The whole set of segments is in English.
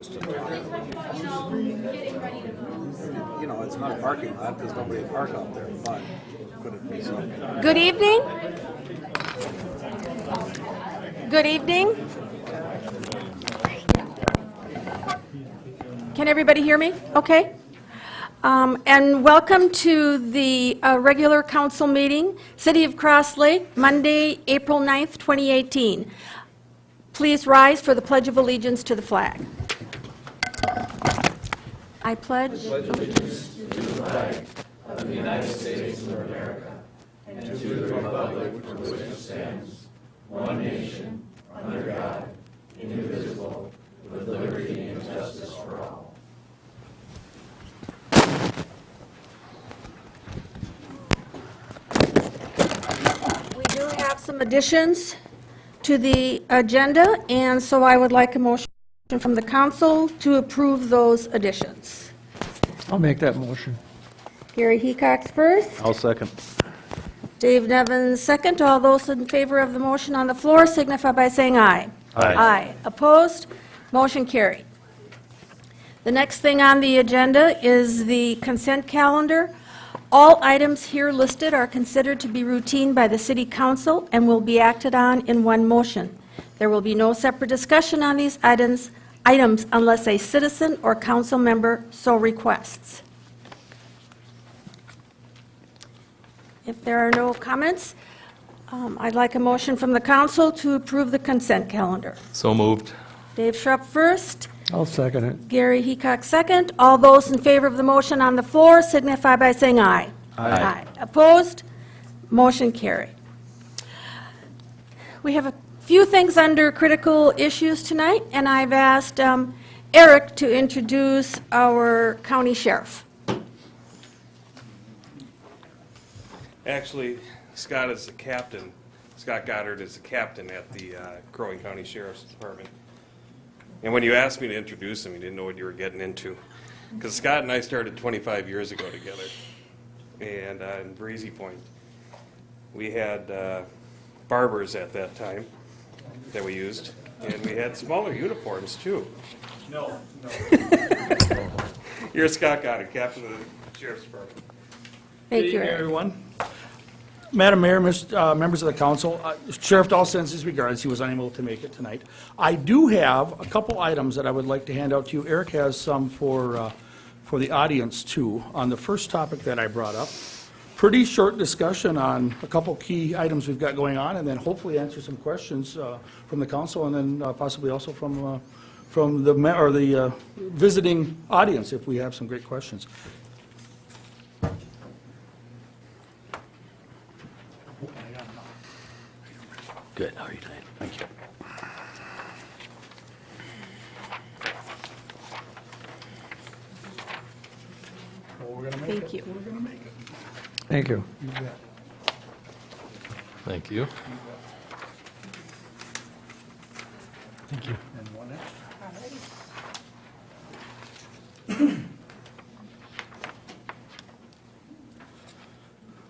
You know, it's not a parking lot because nobody will park out there, but could it be so? Good evening. Good evening. Can everybody hear me? Okay. And welcome to the regular council meeting, City of Cross Lake, Monday, April 9th, 2018. Please rise for the Pledge of Allegiance to the flag. I pledge allegiance to the flag of the United States of America and to the republic for which it stands, one nation, under God, indivisible, with liberty and justice for all. We do have some additions to the agenda, and so I would like a motion from the council to approve those additions. I'll make that motion. Gary Hecox first, I'll second. Dave Nevins second. All those in favor of the motion on the floor signify by saying aye. Aye. Aye. Opposed? Motion carried. The next thing on the agenda is the consent calendar. All items here listed are considered to be routine by the City Council and will be acted on in one motion. There will be no separate discussion on these items unless a citizen or council member so requests. If there are no comments, I'd like a motion from the council to approve the consent calendar. So moved. Dave Schrupp first, I'll second it. Gary Hecox second. All those in favor of the motion on the floor signify by saying aye. Aye. Opposed? Motion carried. We have a few things under critical issues tonight, and I've asked Eric to introduce our county sheriff. Actually, Scott is the captain. Scott Goddard is the captain at the Crow Wing County Sheriff's Department. And when you asked me to introduce him, you didn't know what you were getting into. Because Scott and I started 25 years ago together. And in Breezy Point, we had barbers at that time that we used. And we had smaller uniforms, too. No. You're Scott Goddard, captain of the Sheriff's Department. Thank you, Good evening, Eric. everyone. Madam Mayor, members of the council, Sheriff Dahl sends his regards. He was unable to make it tonight. I do have a couple items that I would like to hand out to you. Eric has some for the audience, too, on the first topic that I brought up. Pretty short discussion on a couple key items we've got going on, and then hopefully answer some questions from the council, and then possibly also from the visiting audience if we have some great questions. Good. How are you tonight? Thank you. Thank you. Thank you. Thank you. Thank you.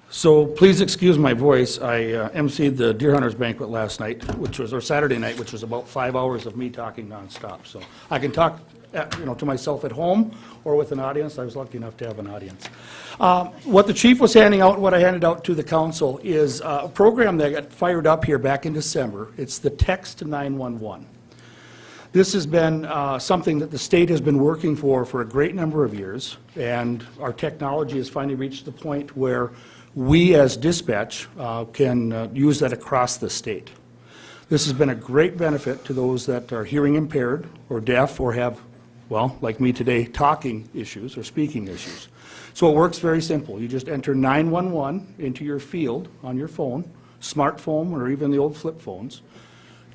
So please excuse my voice. I emceed the Deer Hunters Banquet last night, or Saturday night, which was about 5 hours of me talking nonstop. So I can talk, to myself at home or with an audience. I was lucky enough to have an audience. What the chief was handing out, what I handed out to the council, is a program that got fired up here back in December. It's the Text 911. This has been something that the state has been working for a great number of years, and our technology has finally reached the point where we as dispatch can use that across the state. This has been a great benefit to those that are hearing impaired or deaf or have, well, like me today, talking issues or speaking issues. So it works very simple. You just enter 911 into your field on your phone, smartphone, or even the old flip phones.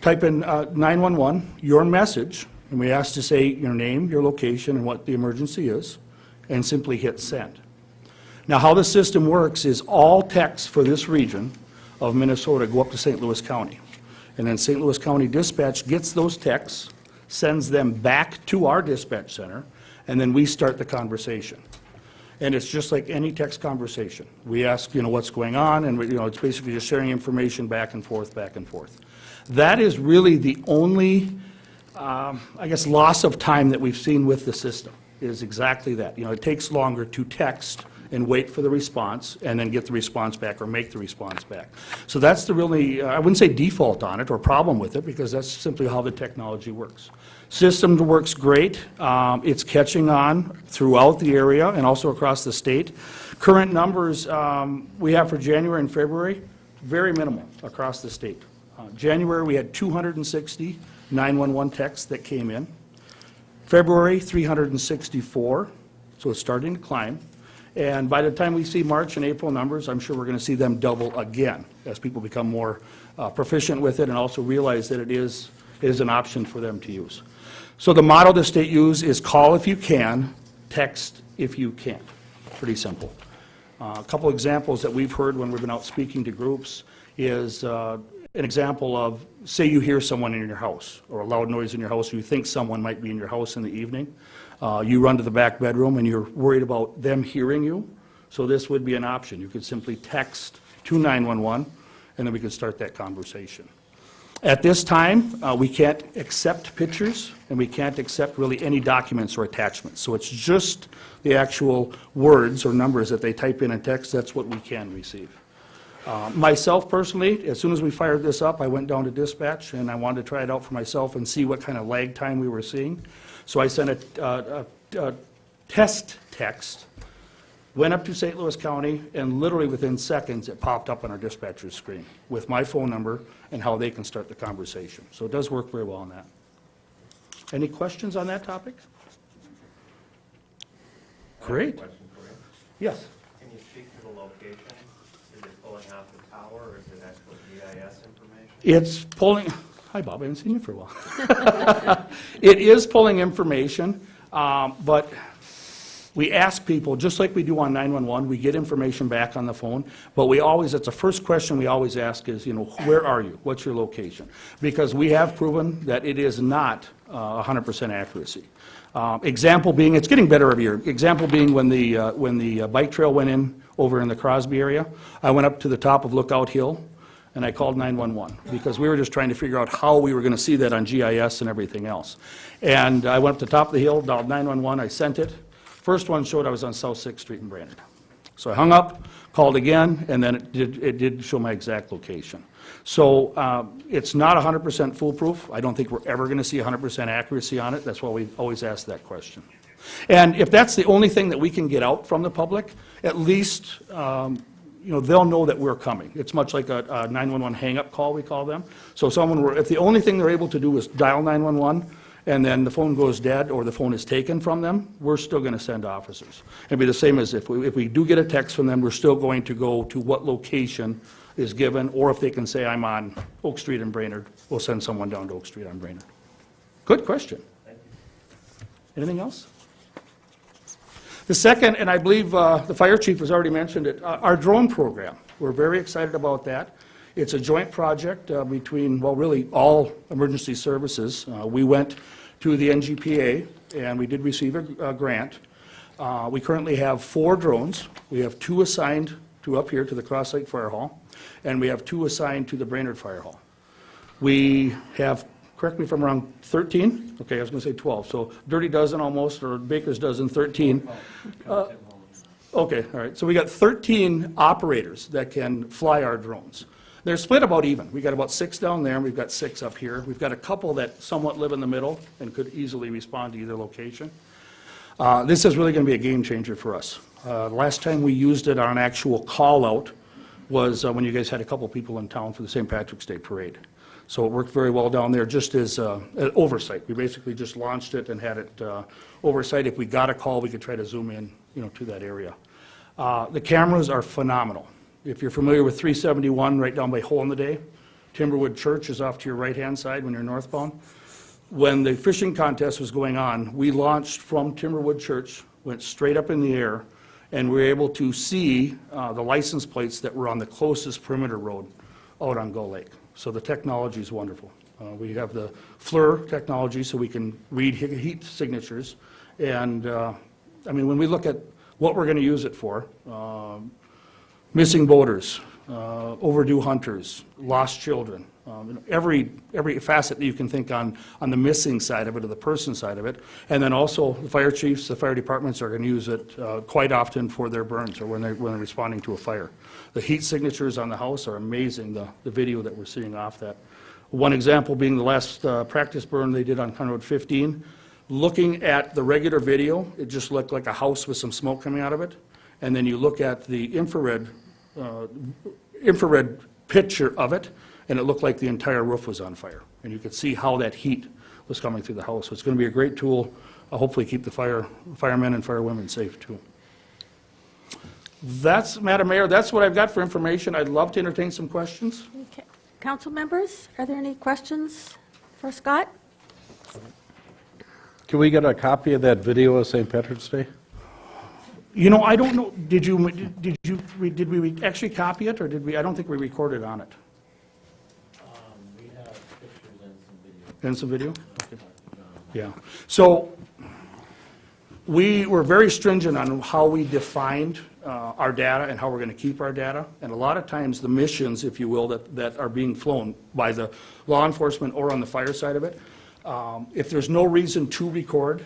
Type in 911, your message, and we ask to say your name, your location, and what the emergency is, and simply hit send. Now, how the system works is all texts for this region of Minnesota go up to St. Louis County. And then St. Louis County Dispatch gets those texts, sends them back to our dispatch center, and then we start the conversation. And it's just like any text conversation. We ask, what's going on, and, it's basically just sharing information back and forth, back and forth. That is really the only I guess, loss of time that we've seen with the system is exactly that. You know, it takes longer to text and wait for the response, and then get the response back or make the response back. So that's the really, I wouldn't say default on it or problem with it, because that's simply how the technology works. System works great. It's catching on throughout the area and also across the state. Current numbers we have for January and February, very minimal across the state. January, we had 260 911 texts that came in. February, 364, so it's starting to climb. And by the time we see March and April numbers, I'm sure we're going to see them double again as people become more proficient with it and also realize that it is an option for them to use. So the motto the state uses is call if you can, text if you can't. Pretty simple. A couple examples that we've heard when we've been out speaking to groups is an example of, say you hear someone in your house or a loud noise in your house, or you think someone might be in your house in the evening. You run to the back bedroom and you're worried about them hearing you. So this would be an option. You could simply text to 911 and then we could start that conversation. At this time, we can't accept pictures and we can't accept really any documents or attachments. So it's just the actual words or numbers that they type in and text, that's what we can receive. Myself personally, as soon as we fired this up, I went down to dispatch and I wanted to try it out for myself and see what kind of lag time we were seeing. So I sent a test text, went up to St. Louis County, and literally within seconds, it popped up on our dispatcher's screen with my phone number and how they can start the conversation. So it does work very well on that. Any questions on that topic? Great. Question for you. Yes. Can you speak to the location? Is it pulling off the tower, or is it actual GIS information? It's pulling, hi Bob, I haven't seen you for a while. It is pulling information, but we ask people, just like we do on 911, we get information back on the phone, but we always, it's the first question we always ask is, you know, where are you? What's your location? Because we have proven that it is not 100% accuracy. Example being, it's getting better every year. Example being when the bike trail went in over in the Crosby area, I went up to the top of Lookout Hill and I called 911 because we were just trying to figure out how we were going to see that on GIS and everything else. And I went up to the top of the hill, dialed 911, I sent it. First one showed I was on South 6th Street in Brainerd. So I hung up, called again, and then it did show my exact location. So it's not 100% foolproof. I don't think we're ever going to see 100% accuracy on it. That's why we always ask that question. And if that's the only thing that we can get out from the public, at least you know, they'll know that we're coming. It's much like a 911 hang-up call, we call them. So if the only thing they're able to do is dial 911, and then the phone goes dead or the phone is taken from them, we're still going to send officers. It'd be the same as if we do get a text from them, we're still going to go to what location is given, or if they can say, I'm on Oak Street in Brainerd, we'll send someone down to Oak Street on Brainerd. Good question. Anything else? The second, and I believe the fire chief has already mentioned it, our drone program. We're very excited about that. It's a joint project between, well, really all emergency services. We went to the NGPA and we did receive a grant. We currently have 4 drones. We have 2 assigned to up here to the Cross Lake Fire Hall, and we have 2 assigned to the Brainerd Fire Hall. We have, correct me if I'm wrong, 13? Okay, I was going to say 12. So dirty dozen almost, or baker's dozen, 13. Okay, all right. So we got 13 operators that can fly our drones. They're split about even. We got about 6 down there, and we've got 6 up here. We've got a couple that somewhat live in the middle and could easily respond to either location. This is really going to be a game changer for us. The last time we used it on an actual call-out was when you guys had a couple people in town for the St. Patrick's Day Parade. So it worked very well down there just as an oversight. We basically just launched it and had it oversight. If we got a call, we could try to zoom in, you know, to that area. The cameras are phenomenal. If you're familiar with 371 right down by Hole in the Day, Timberwood Church is off to your right-hand side when you're northbound. When the fishing contest was going on, we launched from Timberwood Church, went straight up in the air, and we were able to see the license plates that were on the closest perimeter road out on Gull Lake. So the technology is wonderful. We have the FLIR technology so we can read heat signatures. And I mean, when we look at what we're going to use it for, missing boaters, overdue hunters, lost children, Every facet that you can think on the missing side of it or the person side of it. And then also, the fire chiefs, the fire departments are going to use it quite often for their burns or when they're responding to a fire. The heat signatures on the house are amazing, the video that we're seeing off that. One example being the last practice burn they did on County Road 15. Looking at the regular video, it just looked like a house with some smoke coming out of it. And then you look at the infrared picture of it, and it looked like the entire roof was on fire. And you could see how that heat was coming through the house. So it's going to be a great tool, hopefully keep the firemen and firewomen safe too. Madam Mayor, that's what I've got for information. I'd love to entertain some questions. Okay. Council members, are there any questions for Scott? Can we get a copy of that video of St. Patrick's Day? You know, I don't know, did we actually copy it, or did we, I don't think we recorded on it. We have pictures and some video. And some video? Okay. Yeah. So we were very stringent on how we defined our data and how we're going to keep our data. And a lot of times the missions, if you will, that are being flown by the law enforcement or on the fire side of it, if there's no reason to record,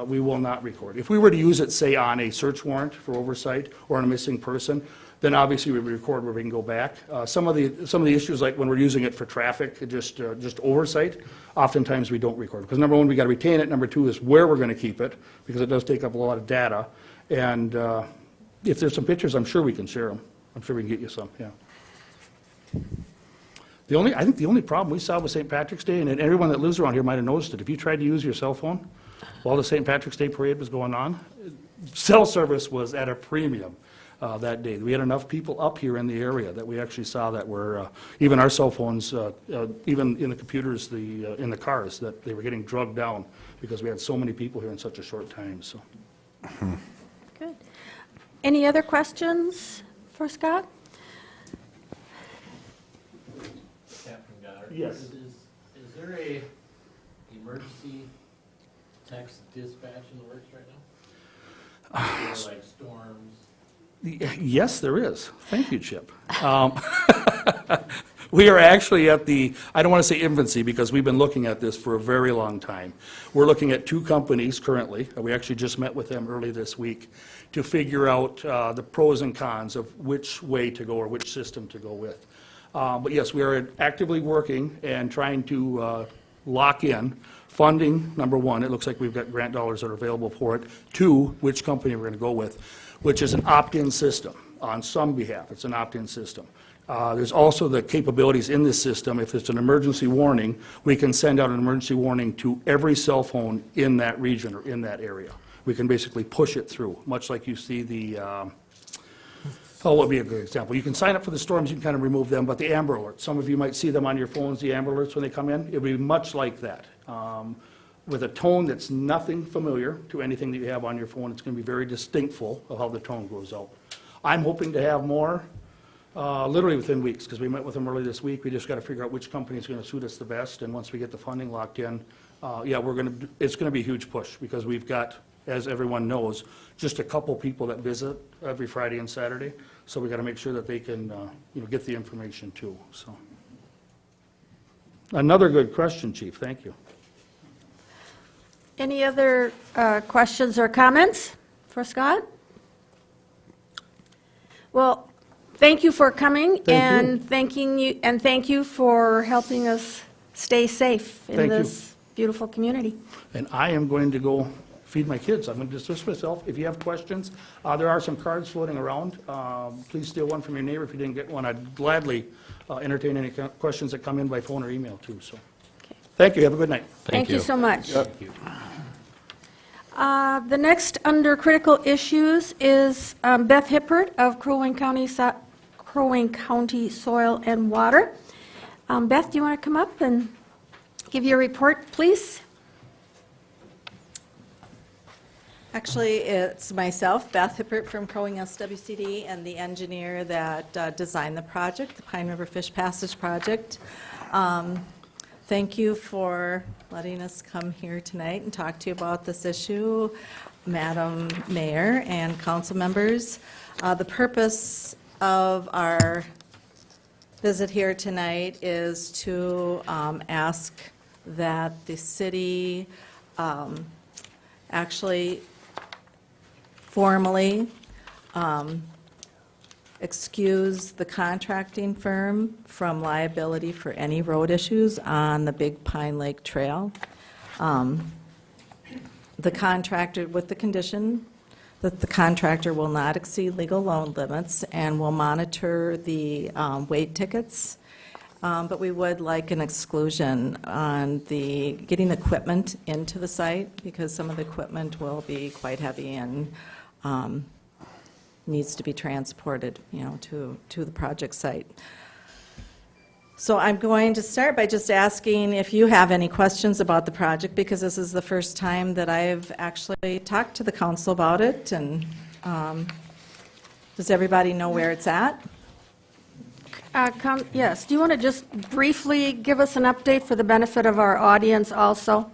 we will not record. If we were to use it, say, on a search warrant for oversight or on a missing person, then obviously we would record where we can go back. Some of the issues, like when we're using it for traffic, just oversight, oftentimes we don't record. Because number one, we got to retain it. Number two is where we're going to keep it, because it does take up a lot of data. And if there's some pictures, I'm sure we can share them. I'm sure we can get you some, yeah. I think the only problem we saw with St. Patrick's Day, and everyone that lives around here might have noticed it, if you tried to use your cell phone while the St. Patrick's Day parade was going on, cell service was at a premium that day. We had enough people up here in the area that we actually saw that were, even our cell phones, even in the computers, in the cars, that they were getting drugged down because we had so many people here in such a short time, so. Good. Any other questions for Scott? Captain Goddard? Yes. Is there a emergency text dispatch in the works right now? For like storms? Yes, there is. Thank you, Chip. We are actually at I don't want to say infancy, because we've been looking at this for a very long time. We're looking at 2 companies currently. We actually just met with them early this week to figure out the pros and cons of which way to go or which system to go with. But yes, we are actively working and trying to lock in funding, number one. It looks like we've got grant dollars that are available for it. 2, which company we're going to go with, which is an opt-in system. On some behalf, it's an opt-in system. There's also the capabilities in this system. If it's an emergency warning, we can send out an emergency warning to every cell phone in that region or in that area. We can basically push it through, much like you see what would be a good example? You can sign up for the storms, you can kind of remove them, but the Amber Alerts, some of you might see them on your phones, the Amber Alerts when they come in. It would be much like that. With a tone that's nothing familiar to anything that you have on your phone. It's going to be very distinctful of how the tone goes out. I'm hoping to have more literally within weeks, because we met with them early this week. We just got to figure out which company is going to suit us the best, and once we get the funding locked in, it's going to be a huge push, because we've got, as everyone knows, just a couple people that visit every Friday and Saturday, so we got to make sure that they can get the information too. So, another good question, Chief. Thank you. Any other questions or comments for Scott? Well, thank you for coming, and thank you for helping us stay safe in Thank you. this beautiful community. And I am going to go feed my kids. I'm going to dismiss myself. If you have questions, there are some cards floating around. Please steal one from your neighbor if you didn't get one. I'd gladly entertain any questions that come in by phone or email too. So, thank you. Have a good night. Thank you so much. The next under critical issues is Beth Hippert of Crow Wing County Soil and Water. Beth, do you want to come up and give your report, please? Actually, it's myself, Beth Hippert from Crow Wing SWCD, and the engineer that designed the project, the Pine River Fish Passage Project. Thank you for letting us come here tonight and talk to you about this issue, Madam Mayor and council members. The purpose of our visit here tonight is to ask that the city actually formally excuse the contracting firm from liability for any road issues on the Big Pine Lake Trail. The contractor, with the condition that the contractor will not exceed legal load limits and will monitor the weight tickets. But we would like an exclusion on the getting equipment into the site, because some of the equipment will be quite heavy and needs to be transported, to the project site. So I'm going to start by just asking if you have any questions about the project, because this is the first time that I've actually talked to the council about it, and does everybody know where it's at? Yes, do you want to just briefly give us an update for the benefit of our audience also?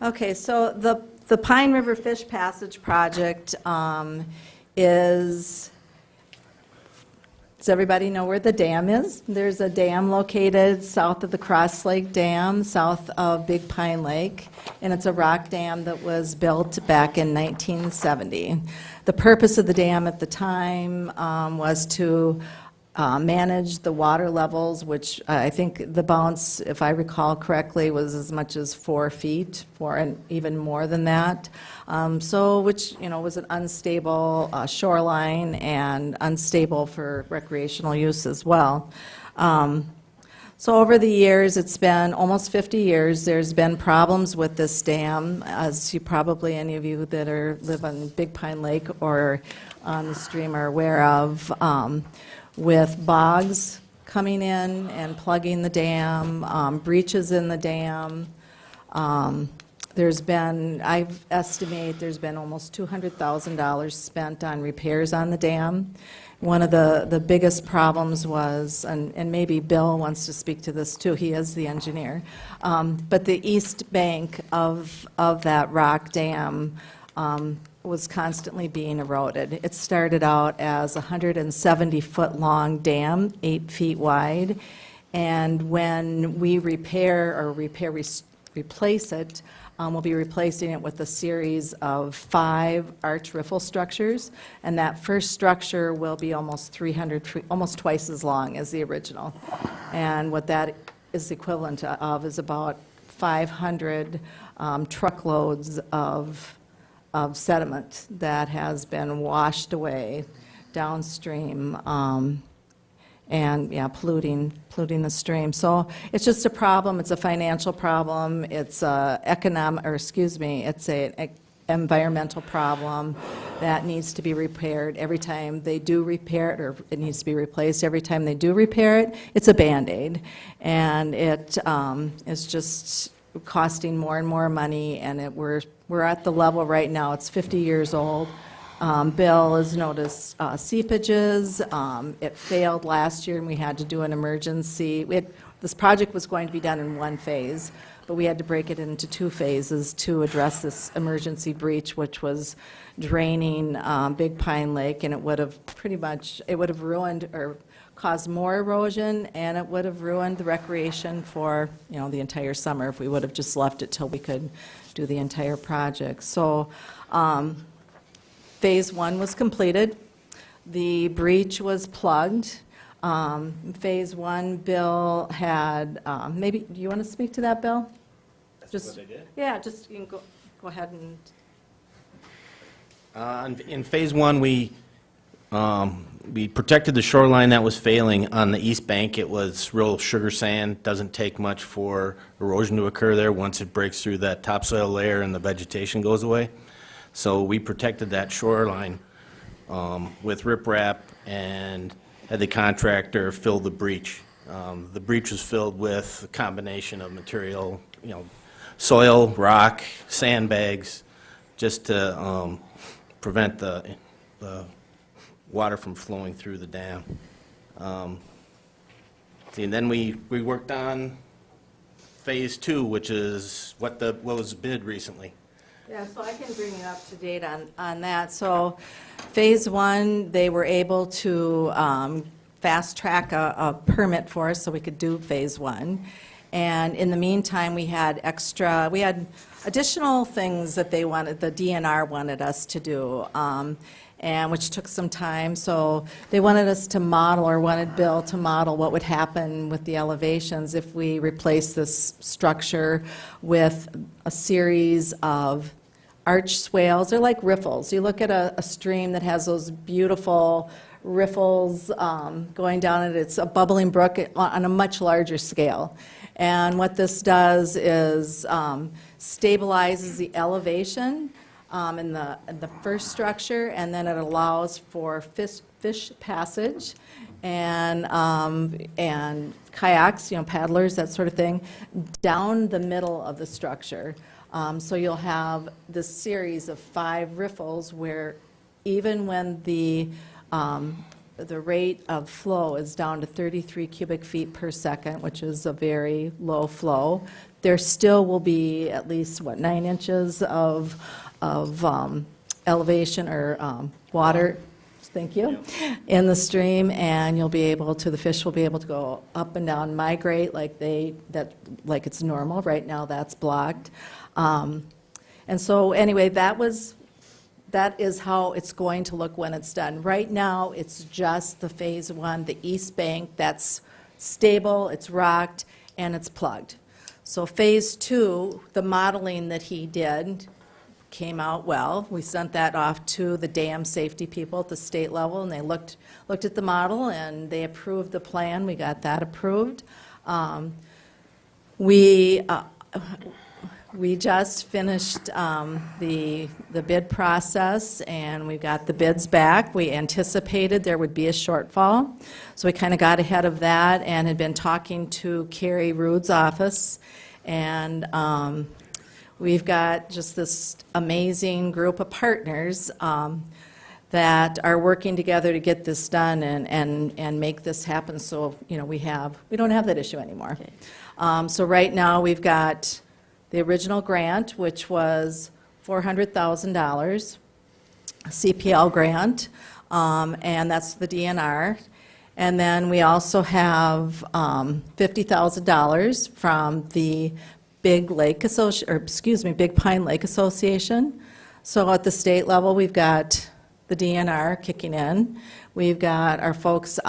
Okay, so the Pine River Fish Passage project does everybody know where the dam is? There's a dam located south of the Cross Lake Dam, south of Big Pine Lake, and it's a rock dam that was built back in 1970. The purpose of the dam at the time was to manage the water levels, which I think the bounce, if I recall correctly, was as much as 4 feet, and even more than that. Which was an unstable shoreline and unstable for recreational use as well. So over the years, it's been almost 50 years, there's been problems with this dam, as you probably, any of you that live on Big Pine Lake or on the stream are aware of, with bogs coming in and plugging the dam, breaches in the dam. I estimate there's been almost $200,000 spent on repairs on the dam. One of the biggest problems was, and maybe Bill wants to speak to this too, he is the engineer, but the east bank of that rock dam was constantly being eroded. It started out as a 170-foot-long dam, 8 feet wide, and when we replace it, we'll be replacing it with a series of 5 arch riffle structures, and that first structure will be almost 300 feet, almost twice as long as the original. And what that is equivalent of is about 500 truckloads of sediment that has been washed away downstream and polluting the stream. So it's just a problem. It's a financial problem. It's it's an environmental problem that needs to be repaired every time they do repair it, or it needs to be replaced every time they do repair it. It's a Band-Aid, and it is just costing more and more money, and we're at the level right now, it's 50 years old. Bill has noticed seepages. It failed last year, and we had to do an emergency. This project was going to be done in one phase, but we had to break it into 2 phases to address this emergency breach, which was draining Big Pine Lake, and it would have ruined or caused more erosion, and it would have ruined the recreation for the entire summer if we would have just left it till we could do the entire project. So phase 1 was completed. The breach was plugged. Phase 1, Bill had, maybe, do you want to speak to that, Bill? That's what they did? Yeah, just, you can go ahead and, In phase 1, we protected the shoreline that was failing. On the east bank, it was real sugar sand. Doesn't take much for erosion to occur there once it breaks through that topsoil layer and the vegetation goes away. So we protected that shoreline with riprap and had the contractor fill the breach. The breach was filled with a combination of material, soil, rock, sandbags, just to prevent the water from flowing through the dam. And then we worked on phase 2, which is what was bid recently. yeah, so I can bring you up to date on that. So phase 1, they were able to fast-track a permit for us so we could do Phase 1. And in the meantime, we had additional things that they wanted, the DNR wanted us to do, and which took some time. So they wanted us to model, or wanted Bill to model what would happen with the elevations if we replace this structure with a series of arch swales. They're like riffles. You look at a stream that has those beautiful riffles going down it. It's a bubbling brook on a much larger scale. And what this does is stabilizes the elevation in the first structure, and then it allows for fish passage and kayaks, paddlers, that sort of thing, down the middle of the structure. So you'll have this series of 5 riffles where even when the rate of flow is down to 33 cubic feet per second, which is a very low flow, there still will be at least, 9 inches of elevation or water, thank you, in the stream, and you'll be able to, the fish will be able to go up and down, migrate like it's normal. Right now, that's blocked. And so anyway, that is how it's going to look when it's done. Right now, it's just the Phase 1, the east bank, that's stable, it's rocked, and it's plugged. So Phase 2, the modeling that he did came out well. We sent that off to the dam safety people at the state level, and they looked at the model, and they approved the plan. We got that approved. We just finished the bid process, and we got the bids back. We anticipated there would be a shortfall, so we kind of got ahead of that and had been talking to Carrie Rood's office, and we've got just this amazing group of partners that are working together to get this done and make this happen, so we don't have that issue anymore. So right now, we've got the original grant, which was $400,000, a CPL grant, and that's the DNR. And then we also have $50,000 from the Big Pine Lake Association. So at the state level, we've got the DNR kicking in. We've got our folks,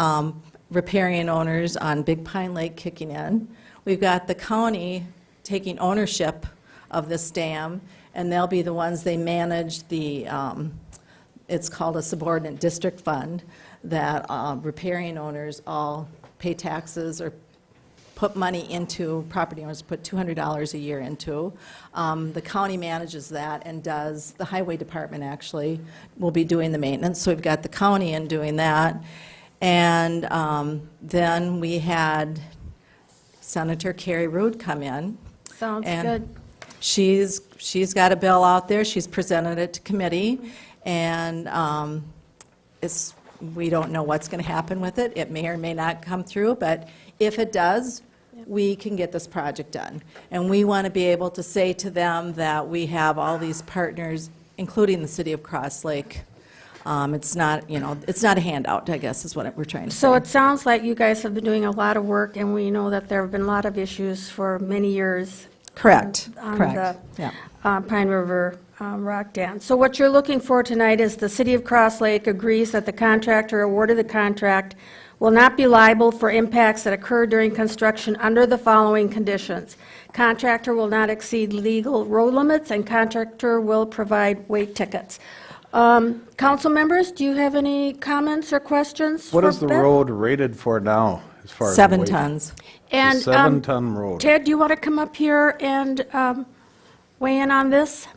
riparian owners on Big Pine Lake kicking in. We've got the county taking ownership of this dam, and they'll be the ones, they manage the, it's called a subordinate district fund, that riparian owners all pay taxes or put money into, property owners put $200 a year into. The county manages that and does, the highway department actually will be doing the maintenance, so we've got the county in doing that. And then we had Senator Carrie Rood come in. Sounds And good. she's got a bill out there, she's presented it to committee, and we don't know what's going to happen with it. It may or may not come through, but if it does, we can get this project done. And we want to be able to say to them that we have all these partners, including the city of Cross Lake. It's not a handout, I guess, is what we're trying to say. So it sounds like you guys have been doing a lot of work, and we know that there have been a lot of issues for many years. Correct, on correct, the yeah. Pine River Rock Dam. So what you're looking for tonight is the City of Cross Lake agrees that the contractor awarded the contract will not be liable for impacts that occur during construction under the following conditions. Contractor will not exceed legal road limits, and contractor will provide weight tickets. Council members, do you have any comments or questions? What for is the Beth? road rated for now, as far as 7 weight? tons. And, It's a 7-ton road. Ted, do you want to come up here and weigh in on this?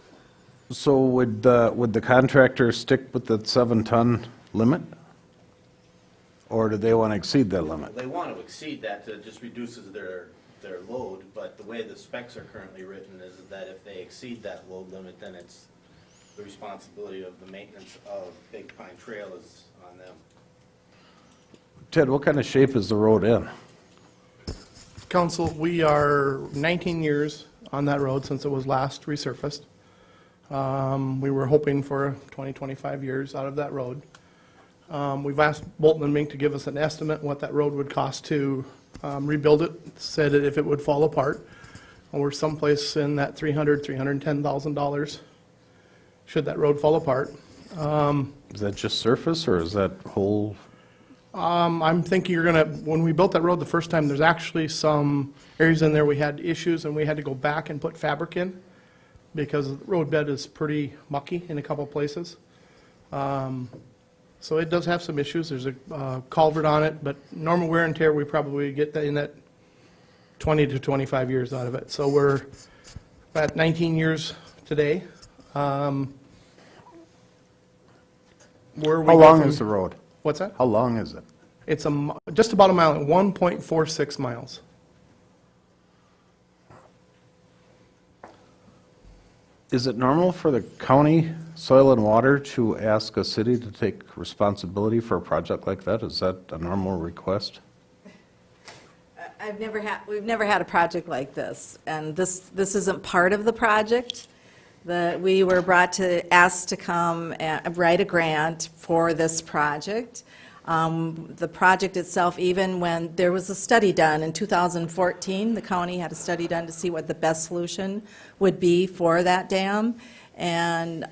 So would the contractor stick with the 7-ton limit? Or do they want to exceed that limit? They want to exceed that, it just reduces their load, but the way the specs are currently written is that if they exceed that load limit, then it's the responsibility of the maintenance of Big Pine Trail is on them. Ted, what kind of shape is the road in? Council, we are 19 years on that road since it was last resurfaced. We were hoping for 20, 25 years out of that road. We've asked Bolton and Mink to give us an estimate what that road would cost to rebuild it, said that if it would fall apart, or someplace in that $310,000, should that road fall apart. Is that just surface, or is that whole? I'm thinking you're gonna, when we built that road the first time, there's actually some areas in there we had issues, and we had to go back and put fabric in, because the road bed is pretty mucky in a couple places. So it does have some issues. There's a culvert on it, but normal wear and tear, we probably get that in that 20 to 25 years out of it. So we're at 19 years today. How long is the road? What's that? How long is it? It's just about a mile, 1.46 miles. Is it normal for the county soil and water to ask a city to take responsibility for a project like that? Is that a normal request? We've never had a project like this, and this isn't part of the project. We were asked to come and write a grant for this project. The project itself, even when there was a study done in 2014, the county had a study done to see what the best solution would be for that dam. And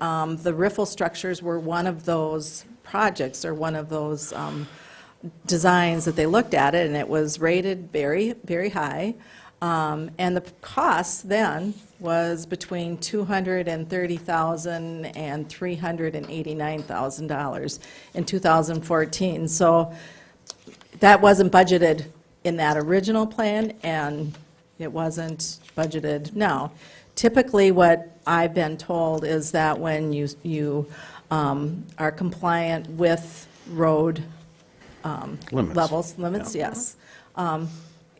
the riffle structures were one of those projects, or one of those designs that they looked at it, and it was rated very, very high. And the cost then was between $230,000 and $389,000 in 2014. So that wasn't budgeted in that original plan, and it wasn't budgeted now. Typically, what I've been told is that when you are compliant with road limits, yes.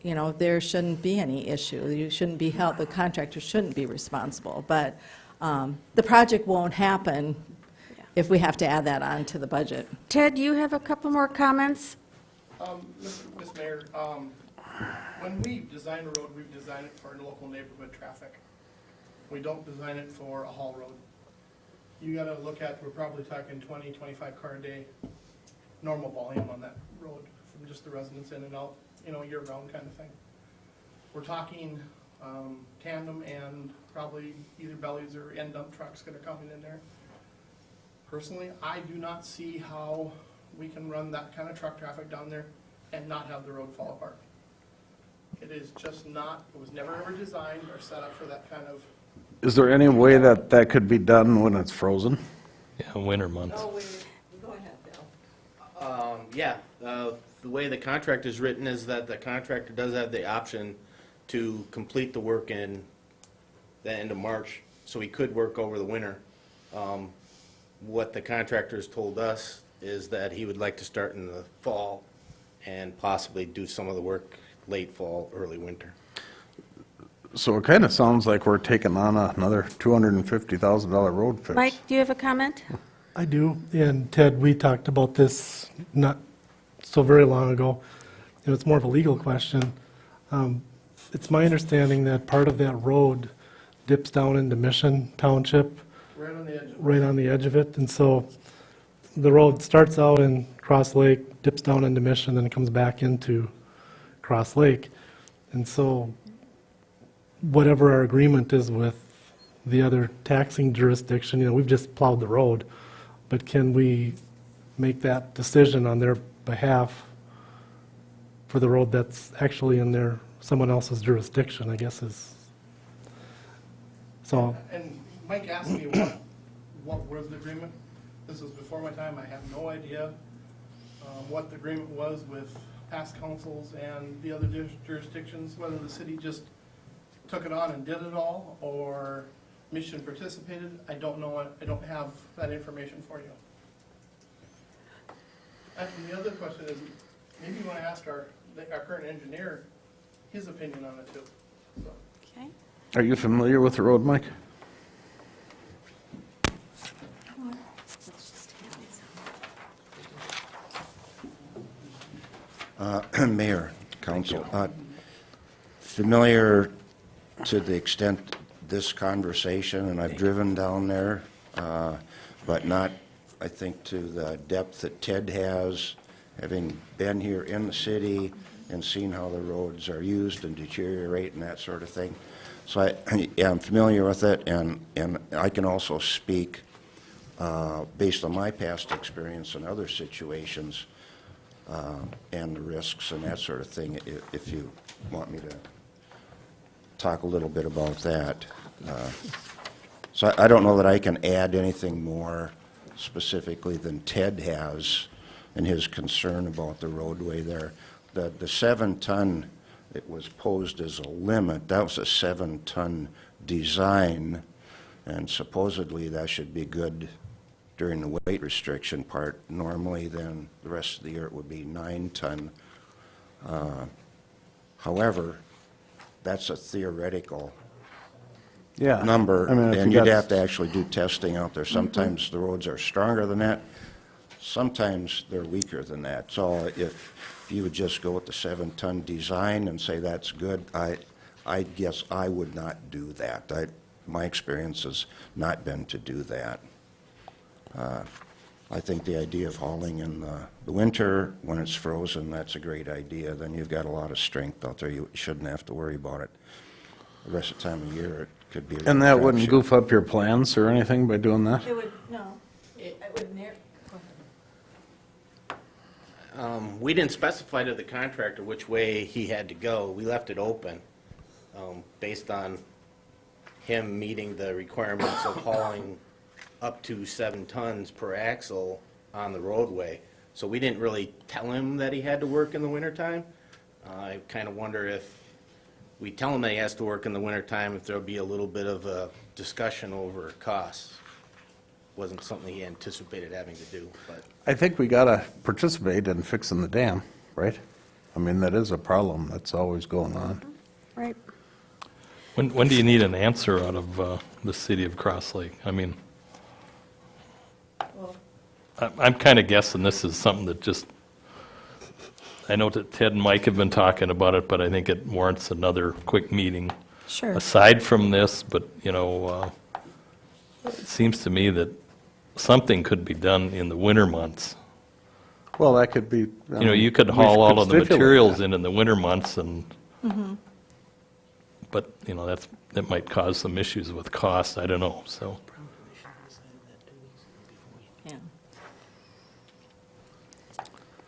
You know, there shouldn't be any issue. You shouldn't be held, the contractor shouldn't be responsible. But the project won't happen if we have to add that on to the budget. Ted, you have a couple more comments? Ms. Mayor, when we design a road, we design it for local neighborhood traffic. We don't design it for a haul road. You gotta look at, we're probably talking 20, 25 car a day, normal volume on that road from just the residents in and out, you know, year-round kind of thing. We're talking tandem and probably either bellies or end dump trucks that are coming in there. Personally, I do not see how we can run that kind of truck traffic down there and not have the road fall apart. It is just not, it was never ever designed or set up for that kind of. Is there any way that that could be done when it's frozen? Yeah, winter months. Go ahead, Bill. The way the contract is written is that the contractor does have the option to complete the work in the end of March, so he could work over the winter. What the contractor has told us is that he would like to start in the fall and possibly do some of the work late fall, early winter. So it kind of sounds like we're taking on another $250,000 road fix. Mike, do you have a comment? I do, and Ted, we talked about this not so very long ago. You know, it's more of a legal question. It's my understanding that part of that road dips down into Mission Township, Right on the edge of it. right on the edge of it, and so the road starts out in Cross Lake, dips down into Mission, then it comes back into Cross Lake. And so whatever our agreement is with the other taxing jurisdiction, you know, we've just plowed the road, but can we make that decision on their behalf for the road that's actually in someone else's jurisdiction, I guess is, so. And Mike asked me what was the agreement. This was before my time. I have no idea what the agreement was with past councils and the other jurisdictions, whether the city just took it on and did it all, or Mission participated. I don't know. I don't have that information for you. And the other question is, maybe you want to ask our current engineer his opinion on it too. So. Okay. Are you familiar with the road, Mike? Mayor, council, familiar to the extent this conversation, and I've driven down there, but not I think to the depth that Ted has, having been here in the city and seen how the roads are used and deteriorate and that sort of thing. So yeah, I'm familiar with it, and I can also speak, based on my past experience in other situations, and the risks and that sort of thing, if you want me to talk a little bit about that. So I don't know that I can add anything more specifically than Ted has in his concern about the roadway there. The 7-ton, it was posed as a limit, that was a 7-ton design, and supposedly that should be good during the weight restriction part. Normally, then, the rest of the year it would be 9-ton. However, that's a theoretical Yeah. number, I mean, if and you you'd got- have to actually do testing out there. Sometimes the roads are stronger than that, sometimes they're weaker than that. So if you would just go with the 7-ton design and say that's good, I guess I would not do that. My experience has not been to do that. I think the idea of hauling in the winter when it's frozen, that's a great idea. Then you've got a lot of strength out there. You shouldn't have to worry about it. The rest of the time of year, it could be a And that wouldn't crapshoot. goof up your plans or anything by doing that? It would, no, it would near, go ahead. We didn't specify to the contractor which way he had to go. We left it open, based on him meeting the requirements of hauling up to 7 tons per axle on the roadway. So we didn't really tell him that he had to work in the wintertime. I kind of wonder if we tell him that he has to work in the wintertime, if there'll be a little bit of a discussion over costs. Wasn't something he anticipated having to do, but. I think we gotta participate in fixing the dam, right? I mean, that is a problem that's always going on. Right. When do you need an answer out of the city of Cross Lake? I mean, I'm kind of guessing this is something that just, I know that Ted and Mike have been talking about it, but I think it warrants another quick meeting. Sure. Aside from this, but, you know, it seems to me that something could be done in the winter months. Well, that could be. You know, you could haul all of the materials in the winter months and, but, you know, that might cause some issues with cost, I don't know, so. Yeah.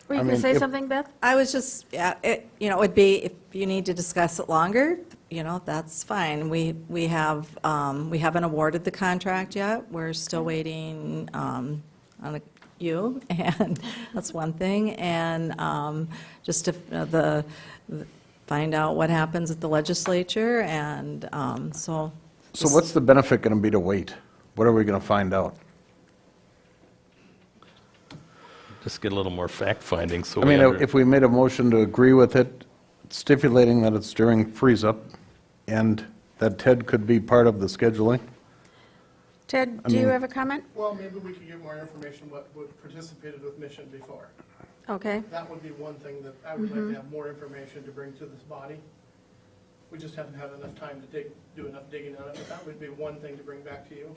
Were you I going to mean, say if- something, Beth? I was just, yeah, it would be, if you need to discuss it longer, that's fine. We haven't awarded the contract yet. We're still waiting on you, and that's one thing. And just to find out what happens at the legislature, and so. So what's the benefit gonna be to wait? What are we gonna find out? Just get a little more fact-finding, so I we mean, if we made a motion to agree with it, stipulating that it's during freeze-up, and that Ted could be part of the scheduling? Ted, I do you mean- have a comment? Well, maybe we could get more information what participated with Mission before. Okay. That would be one thing that I would like to have more information to bring to this body. We just haven't had enough time to do enough digging on it, but that would be one thing to bring back to you.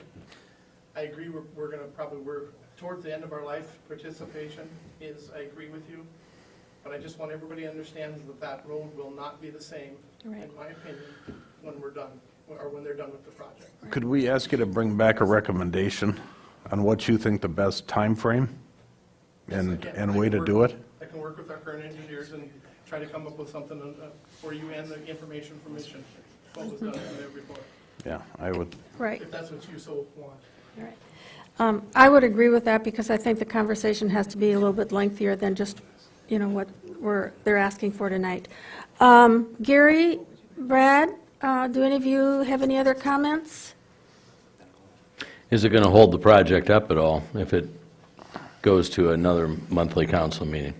I agree, we're gonna probably, we're towards the end of our life, participation is, I agree with you, but I just want everybody to understand that that road will not be the same, in Right. my opinion, when we're done, or when they're done with the project. Could we ask you to bring back a recommendation on what you think the best time frame and way to do it? I can work with our current engineers and try to come up with something for you and the information from Mission, what was done in their report, Yeah, I would. Right. if that's what you so want. All right. I would agree with that, because I think the conversation has to be a little bit lengthier than just, what they're asking for tonight. Gary, Brad, do any of you have any other comments? Is it going to hold the project up at all if it goes to another monthly council meeting?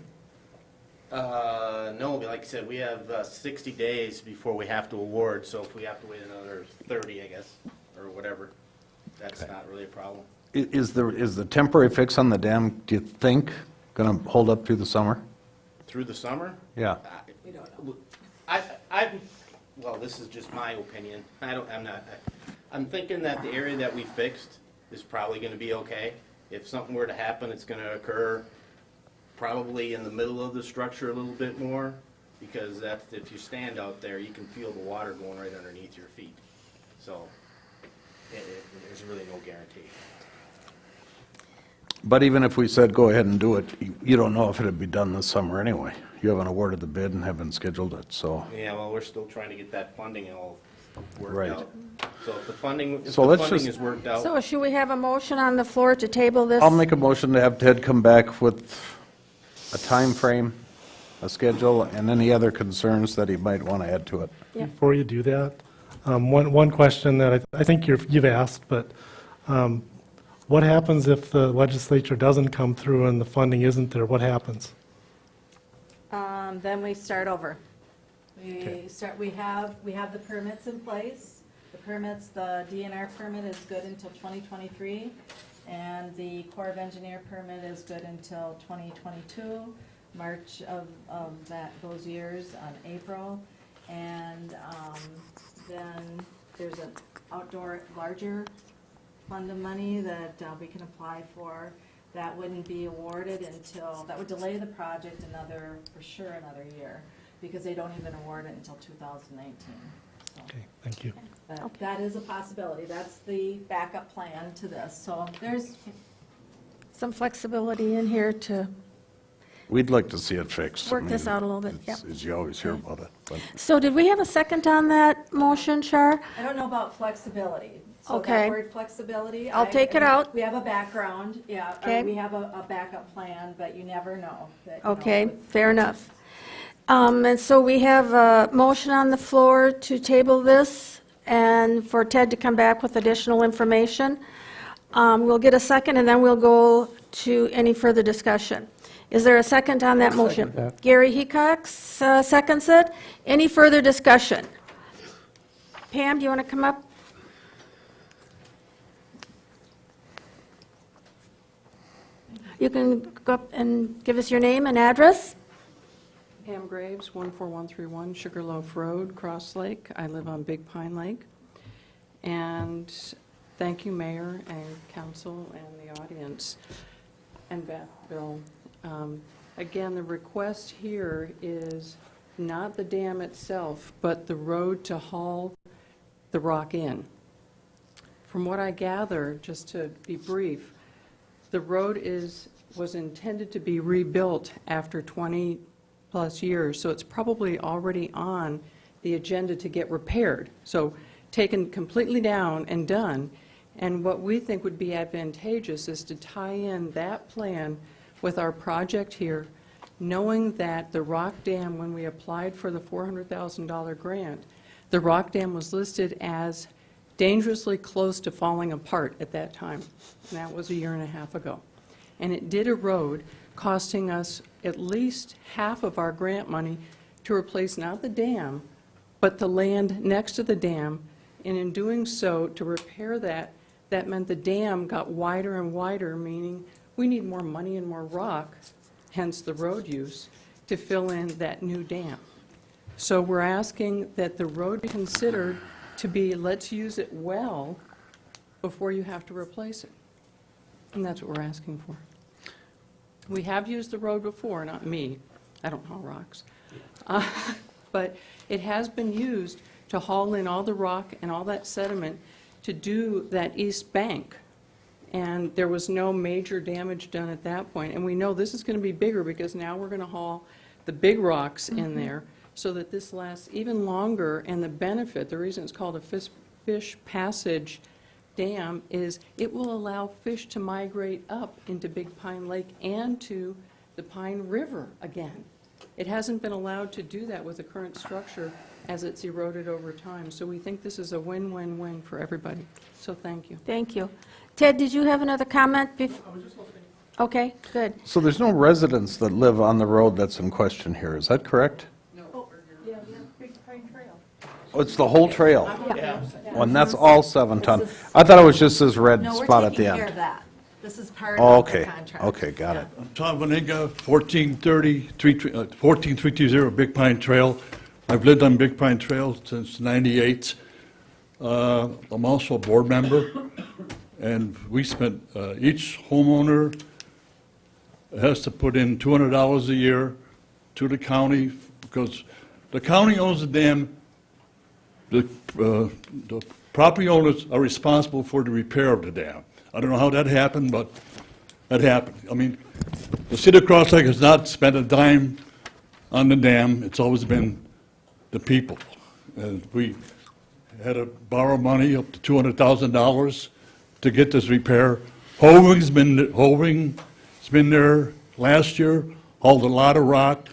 No, like I said, we have 60 days before we have to award, so if we have to wait another 30, I guess, or whatever, that's not really a problem. Is the temporary fix on the dam, do you think, going to hold up through the summer? Through the summer? Yeah. We don't know. Well, this is just my opinion. I'm thinking that the area that we fixed is probably going to be okay. If something were to happen, it's gonna occur probably in the middle of the structure a little bit more, because that's, if you stand out there, you can feel the water going right underneath your feet. So, there's really no guarantee. But even if we said go ahead and do it, you don't know if it'd be done this summer anyway. You haven't awarded the bid and haven't scheduled it, so. Yeah, well, we're still trying to get that funding all Right. worked out. So if the funding, So let's funding just- is worked out. So should we have a motion on the floor to table this? I'll make a motion to have Ted come back with a time frame, a schedule, and any other concerns that he might want to add to it. Yeah. Before you do that, one question that I think you've asked, but what happens if the legislature doesn't come through and the funding isn't there? What happens? Then we start over. We have the permits in place. The permits, the DNR permit is good until 2023, and the Corps of Engineer permit is good until 2022, March of those years on April. And then there's an outdoor larger fund of money that we can apply for. That wouldn't be awarded until, that would delay the project for sure another year, because they don't even award it until 2019. So, Okay, thank you. but that is a possibility. That's the backup plan to this. So there's, Some flexibility in here to, We'd like to see it fixed. Work this out a little bit, It's- As you always hear about it, but. so did we have a second on that motion, Shar? I don't know about flexibility. So Okay. that word flexibility. I'll take it out. We have a background, yeah. Okay. We have a backup plan, but you never know. that, you know, Okay, fair enough. And so we have a motion on the floor to table this and for Ted to come back with additional information. We'll get a second, and then we'll go to any further discussion. Is there a second on that motion? second that. Gary Hecox seconds it. Any further discussion? Pam, do you want to come up? You can go up and give us your name and address. Pam Graves, 14131 Sugarloaf Road, Cross Lake. I live on Big Pine Lake. And thank you, Mayor and Council and the audience, and Beth, Bill. Again, the request here is not the dam itself, but the road to haul the rock in. From what I gather, just to be brief, the road was intended to be rebuilt after 20-plus years, so it's probably already on the agenda to get repaired. So taken completely down and done. And what we think would be advantageous is to tie in that plan with our project here, knowing that the rock dam, when we applied for the $400,000 grant, the rock dam was listed as dangerously close to falling apart at that time. And that was a year and a half ago. And it did erode, costing us at least half of our grant money to replace not the dam, but the land next to the dam. And in doing so, to repair that, that meant the dam got wider and wider, meaning we need more money and more rock, hence the road use, to fill in that new dam. So we're asking that the road be considered to be, let's use it well before you have to replace it. And that's what we're asking for. We have used the road before, not me, I don't haul rocks. But it has been used to haul in all the rock and all that sediment to do that east bank. And there was no major damage done at that point. And we know this is going to be bigger because now we're going to haul the big rocks in there so that this lasts even longer. And the benefit, the reason it's called a fish passage dam, is it will allow fish to migrate up into Big Pine Lake and to the Pine River again. It hasn't been allowed to do that with the current structure as it's eroded over time. So we think this is a win-win-win for everybody. So thank you. Thank you. Ted, did you have another comment? Okay, good. So there's no residents that live on the road that's in question here, is that correct? Yeah, Big Pine Trail. Oh, it's the whole trail? Yeah. Oh, and that's all 7 ton? I thought it was just this red no, we're spot at taking the care of end. that. This is part Oh, of the okay, contract. okay, got it. Tom Vaninga, 14330 Big Pine Trail. I've lived on Big Pine Trail since '98. I'm also a board member, and we spent, each homeowner has to put in $200 a year to the county, because the county owns the dam. The property owners are responsible for the repair of the dam. I don't know how that happened, but that happened. I mean, the city of Cross Lake has not spent a dime on the dam. It's always been the people. And we had to borrow money up to $200,000 to get this repair. Hoving's been there last year, hauled a lot of rock.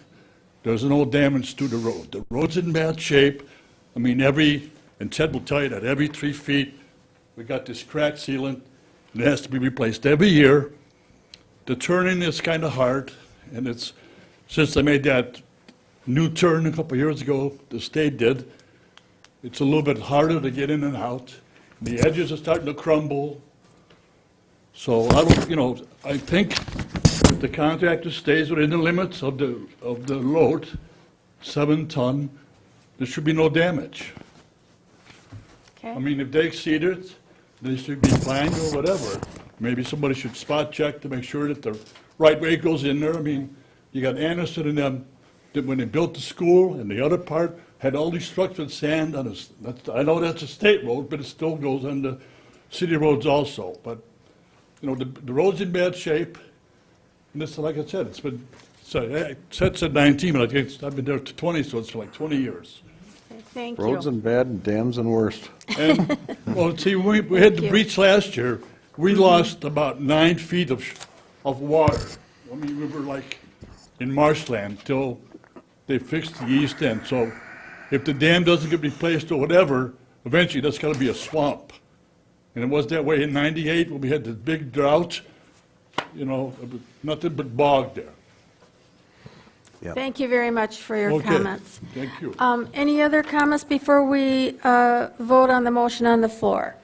There's no damage to the road. The road's in bad shape. I mean, and Ted will tell you that every 3 feet, we got this crack sealant, and it has to be replaced every year. The turning is kind of hard, and it's, since they made that new turn a couple of years ago, the state did, it's a little bit harder to get in and out. The edges are starting to crumble. So I think if the contractor stays within the limits of the load, 7 ton, there should be no damage. Okay. I mean, if they exceed it, they should be fined or whatever. Maybe somebody should spot check to make sure that the right way goes in there. I mean, you got Anderson and them, that when they built the school, and the other part had all these structured sand on it. I know that's a state road, but it still goes on the city roads also. But, the road's in bad shape. And this, like I said, it's been, said 19, but I think I've been there to 20, so it's like 20 years. Thank you. Roads and bad, and dams and worst. And, well, see, we had the breach last year. We lost about 9 feet of water. I mean, we were like in marshland till they fixed the east end. So if the dam doesn't get replaced or whatever, eventually that's going to be a swamp. And it was that way in '98 when we had the big drought. It was nothing but bog there. Yep. Thank you very much for your Okay. comments. Thank you. Any other comments before we vote on the motion on the floor?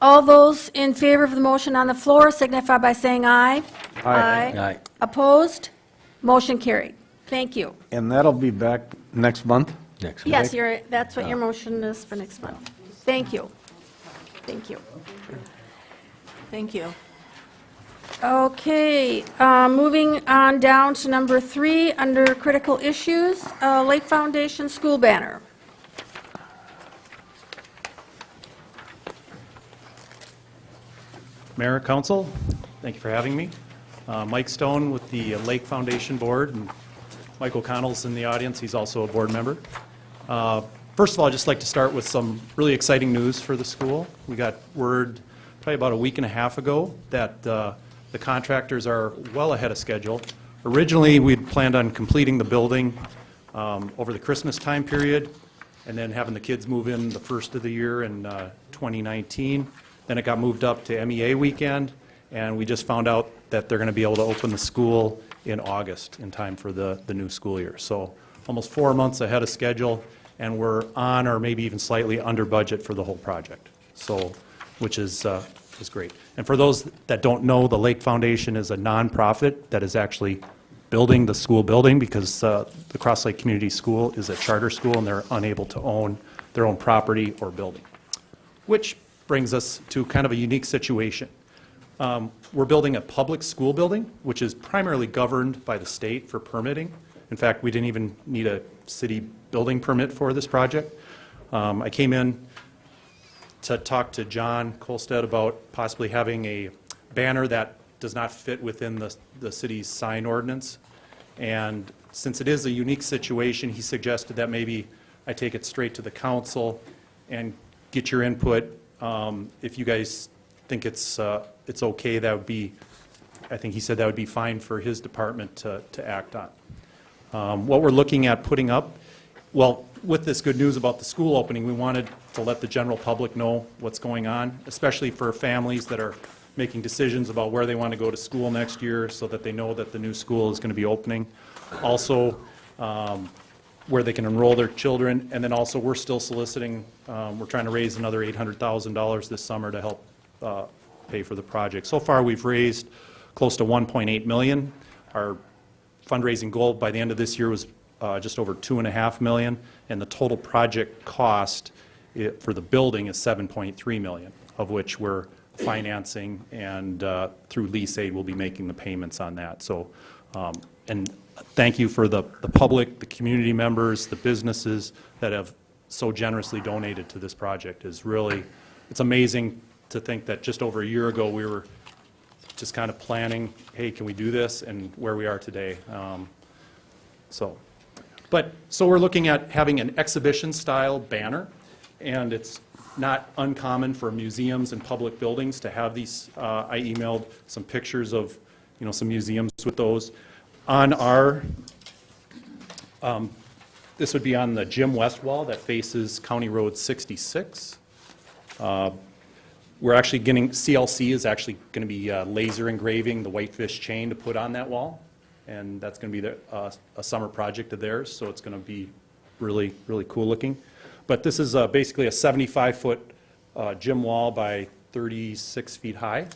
All those in favor of the motion on the floor signify by saying aye. Aye. Aye. Opposed? Motion carried. Thank you. And that'll be back next month? Next. Yes, that's what your motion is for next month. Thank you. Thank you. Thank you. Okay, moving on down to number 3, under critical issues, Lake Foundation School banner. Mayor, Council, thank you for having me. Mike Stone with the Lake Foundation Board, and Mike O'Connell's in the audience. He's also a board member. First of all, I'd just like to start with some really exciting news for the school. We got word probably about a week and a half ago that the contractors are well ahead of schedule. Originally, we'd planned on completing the building over the Christmas time period, and then having the kids move in the first of the year in 2019. Then it got moved up to MEA weekend, and we just found out that they're going to be able to open the school in August in time for the new school year. So almost 4 months ahead of schedule, and we're on or maybe even slightly under budget for the whole project, so, which is great. And for those that don't know, the Lake Foundation is a nonprofit that is actually building the school building, because the Cross Lake Community School is a charter school and they're unable to own their own property or building. Which brings us to kind of a unique situation. We're building a public school building, which is primarily governed by the state for permitting. In fact, we didn't even need a city building permit for this project. I came in to talk to John Kolstad about possibly having a banner that does not fit within the city's sign ordinance. And since it is a unique situation, he suggested that maybe I take it straight to the council and get your input. If you guys think it's okay, that would be, I think he said that would be fine for his department to act on. What we're looking at putting up, well, with this good news about the school opening, we wanted to let the general public know what's going on, especially for families that are making decisions about where they want to go to school next year, so that they know that the new school is going to be opening. Also, where they can enroll their children, and then also we're still soliciting, we're trying to raise another $800,000 this summer to help pay for the project. So far, we've raised close to $1.8 million. Our fundraising goal by the end of this year was just over $2.5 million, and the total project cost for the building is $7.3 million, of which we're financing, and through lease aid, we'll be making the payments on that. So, and thank you for the public, the community members, the businesses that have so generously donated to this project. Is really, it's amazing to think that just over a year ago, we were just kind of planning, hey, can we do this, and where we are today. So we're looking at having an exhibition-style banner, and it's not uncommon for museums and public buildings to have these. I emailed some pictures of, some museums with those. On our, this would be on the Jim West wall that faces County Road 66. We're actually getting, CLC is actually going to be laser engraving the Whitefish chain to put on that wall. And that's going to be a summer project of theirs, so it's going to be really, really cool looking. But this is basically a 75-foot gym wall by 36 feet high.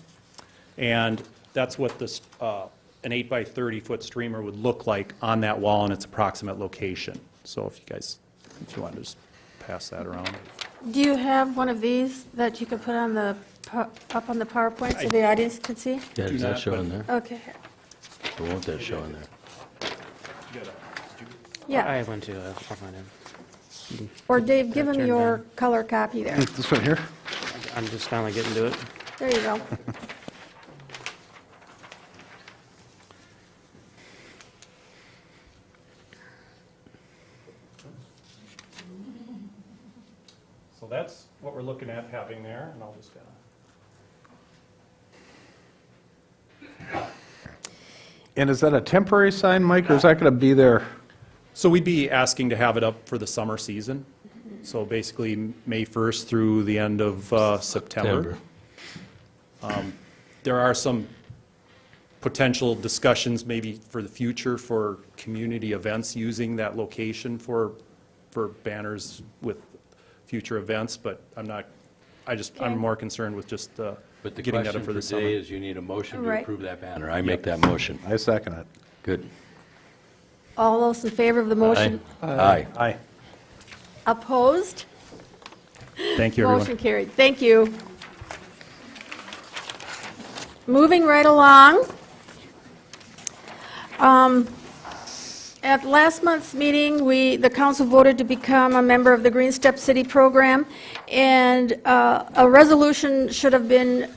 And that's what this, an 8 by 30-foot streamer would look like on that wall in its approximate location. So if you want to just pass that around. Do you have one of these that you could put on up on the PowerPoint so the audience can see? Yeah, does that show in there? Okay. Or won't that show in there? Yeah. I have one too, I'll find it. Or Dave, give him your color copy there. This one here? I'm just finally getting to it. There you go. So that's what we're looking at having there, and I'll just And is that a temporary sign, Mike, or is that going to be there? So we'd be asking to have it up for the summer season. So basically, May 1st through the end of September. There are some potential discussions maybe for the future for community events using that location for banners with future events, but I'm more concerned with just But the getting that question up for for the summer. today is you need a motion to Right. approve that banner. I make that motion. I second it. Good. All those in favor of the motion? Aye. Aye. Opposed? Thank you, everyone. Motion carried. Thank you. Moving right along. At last month's meeting, the council voted to become a member of the Green Step City program, and a resolution should have been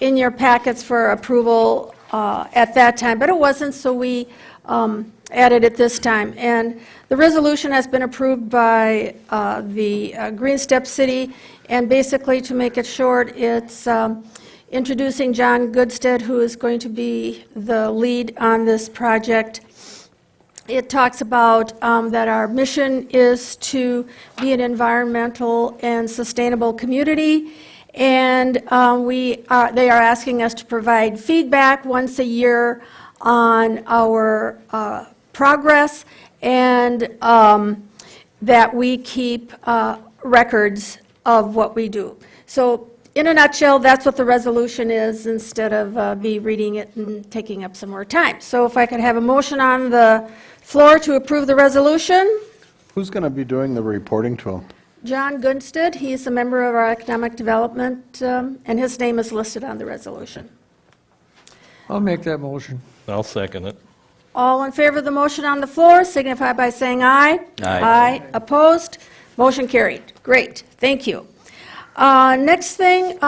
in your packets for approval at that time, but it wasn't, so we added it this time. And the resolution has been approved by the Green Step City, and basically, to make it short, it's introducing John Goodstead, who is going to be the lead on this project. It talks about that our mission is to be an environmental and sustainable community, and they are asking us to provide feedback once a year on our progress, and that we keep records of what we do. So in a nutshell, that's what the resolution is, instead of me reading it and taking up some more time. So if I could have a motion on the floor to approve the resolution. Who's going to be doing the reporting to him? John Gunstead, he's a member of our Economic Development, and his name is listed on the resolution. I'll make that motion. I'll second it. All in favor of the motion on the floor signify by saying aye. Aye. Opposed? Motion carried. Great, thank you. Next thing,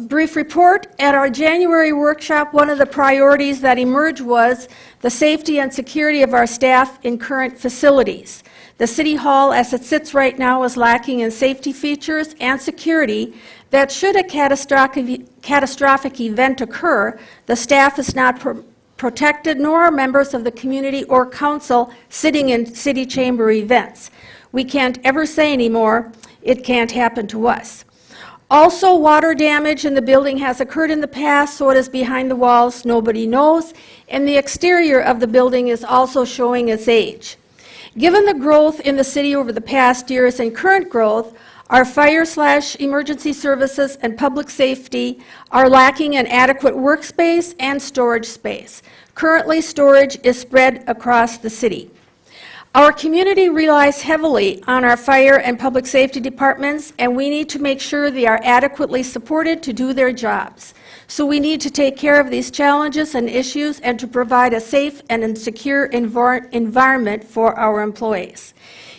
brief report. At our January workshop, one of the priorities that emerged was the safety and security of our staff in current facilities. The City Hall, as it sits right now, is lacking in safety features and security that, should a catastrophic event occur, the staff is not protected, nor are members of the community or council sitting in city chamber events. We can't ever say anymore, it can't happen to us. Also, water damage in the building has occurred in the past, so it is behind the walls, nobody knows, and the exterior of the building is also showing its age. Given the growth in the city over the past years and current growth, our fire/emergency services and public safety are lacking in adequate workspace and storage space. Currently, storage is spread across the city. Our community relies heavily on our fire and public safety departments, and we need to make sure they are adequately supported to do their jobs. So we need to take care of these challenges and issues and to provide a safe and secure environment for our employees.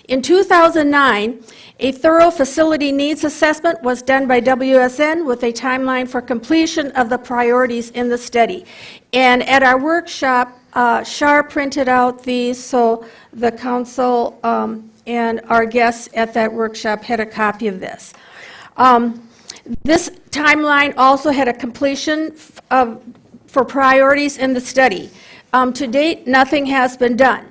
In 2009, a thorough facility needs assessment was done by WSN with a timeline for completion of the priorities in the study. And at our workshop, Shar printed out these, so the council and our guests at that workshop had a copy of this. This timeline also had a completion for priorities in the study. To date, nothing has been done.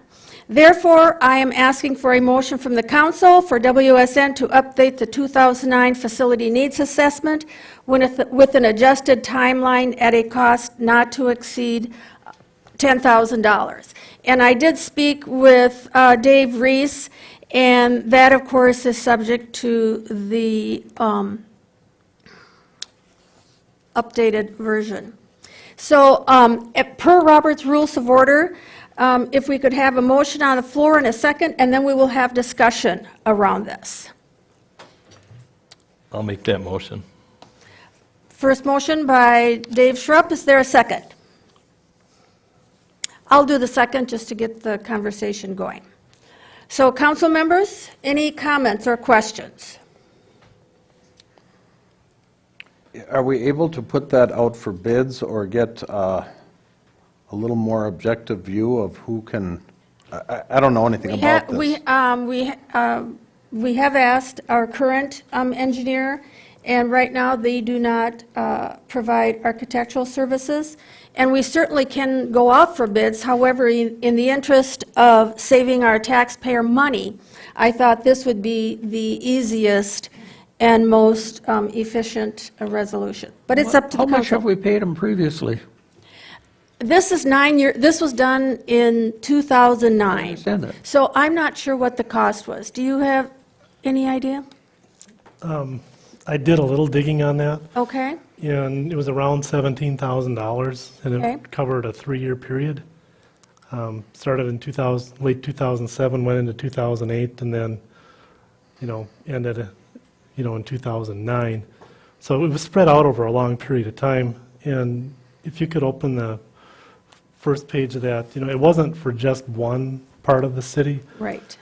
Therefore, I am asking for a motion from the council for WSN to update the 2009 facility needs assessment with an adjusted timeline at a cost not to exceed $10,000. And I did speak with Dave Reese, and that, of course, is subject to the updated version. So per Robert's Rules of Order, if we could have a motion on the floor in a second, and then we will have discussion around this. I'll make that motion. First motion by Dave Schrupp. Is there a second? I'll do the second just to get the conversation going. So, council members, any comments or questions? Are we able to put that out for bids or get a little more objective view of who can, I don't know anything about this. We have asked our current engineer, and right now they do not provide architectural services. And we certainly can go out for bids. However, in the interest of saving our taxpayer money, I thought this would be the easiest and most efficient resolution. But it's up to the How much have council. we paid them previously? This is 9 years, this was done in 2009. I understand that. So I'm not sure what the cost was. Do you have any idea? I did a little digging on that, Okay, and it was around $17,000, and Okay. it covered a 3-year period. Started in late 2007, went into 2008, and then, ended, in 2009. So it was spread out over a long period of time, and if you could open the first page of that, it wasn't for just one part of the city. right.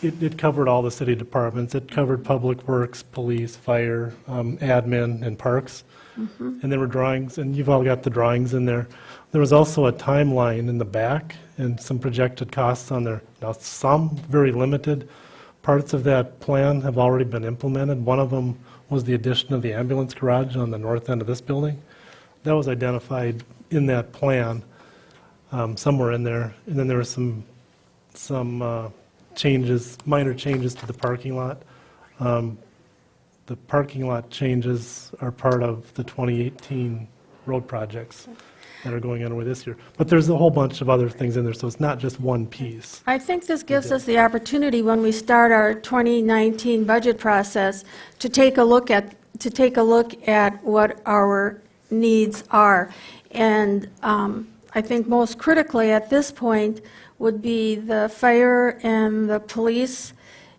It covered all the city departments. It covered public works, police, fire, admin, and parks. And there were drawings, and you've all got the drawings in there. There was also a timeline in the back and some projected costs on there. Now, some very limited parts of that plan have already been implemented. One of them was the addition of the ambulance garage on the north end of this building. That was identified in that plan, somewhere in there. And then there were some changes, minor changes to the parking lot. The parking lot changes are part of the 2018 road projects that are going underway this year. But there's a whole bunch of other things in there, so it's not just one piece. I think this gives us the opportunity when we start our 2019 budget process to take a look at what our needs are. And I think most critically at this point would be the fire and the police.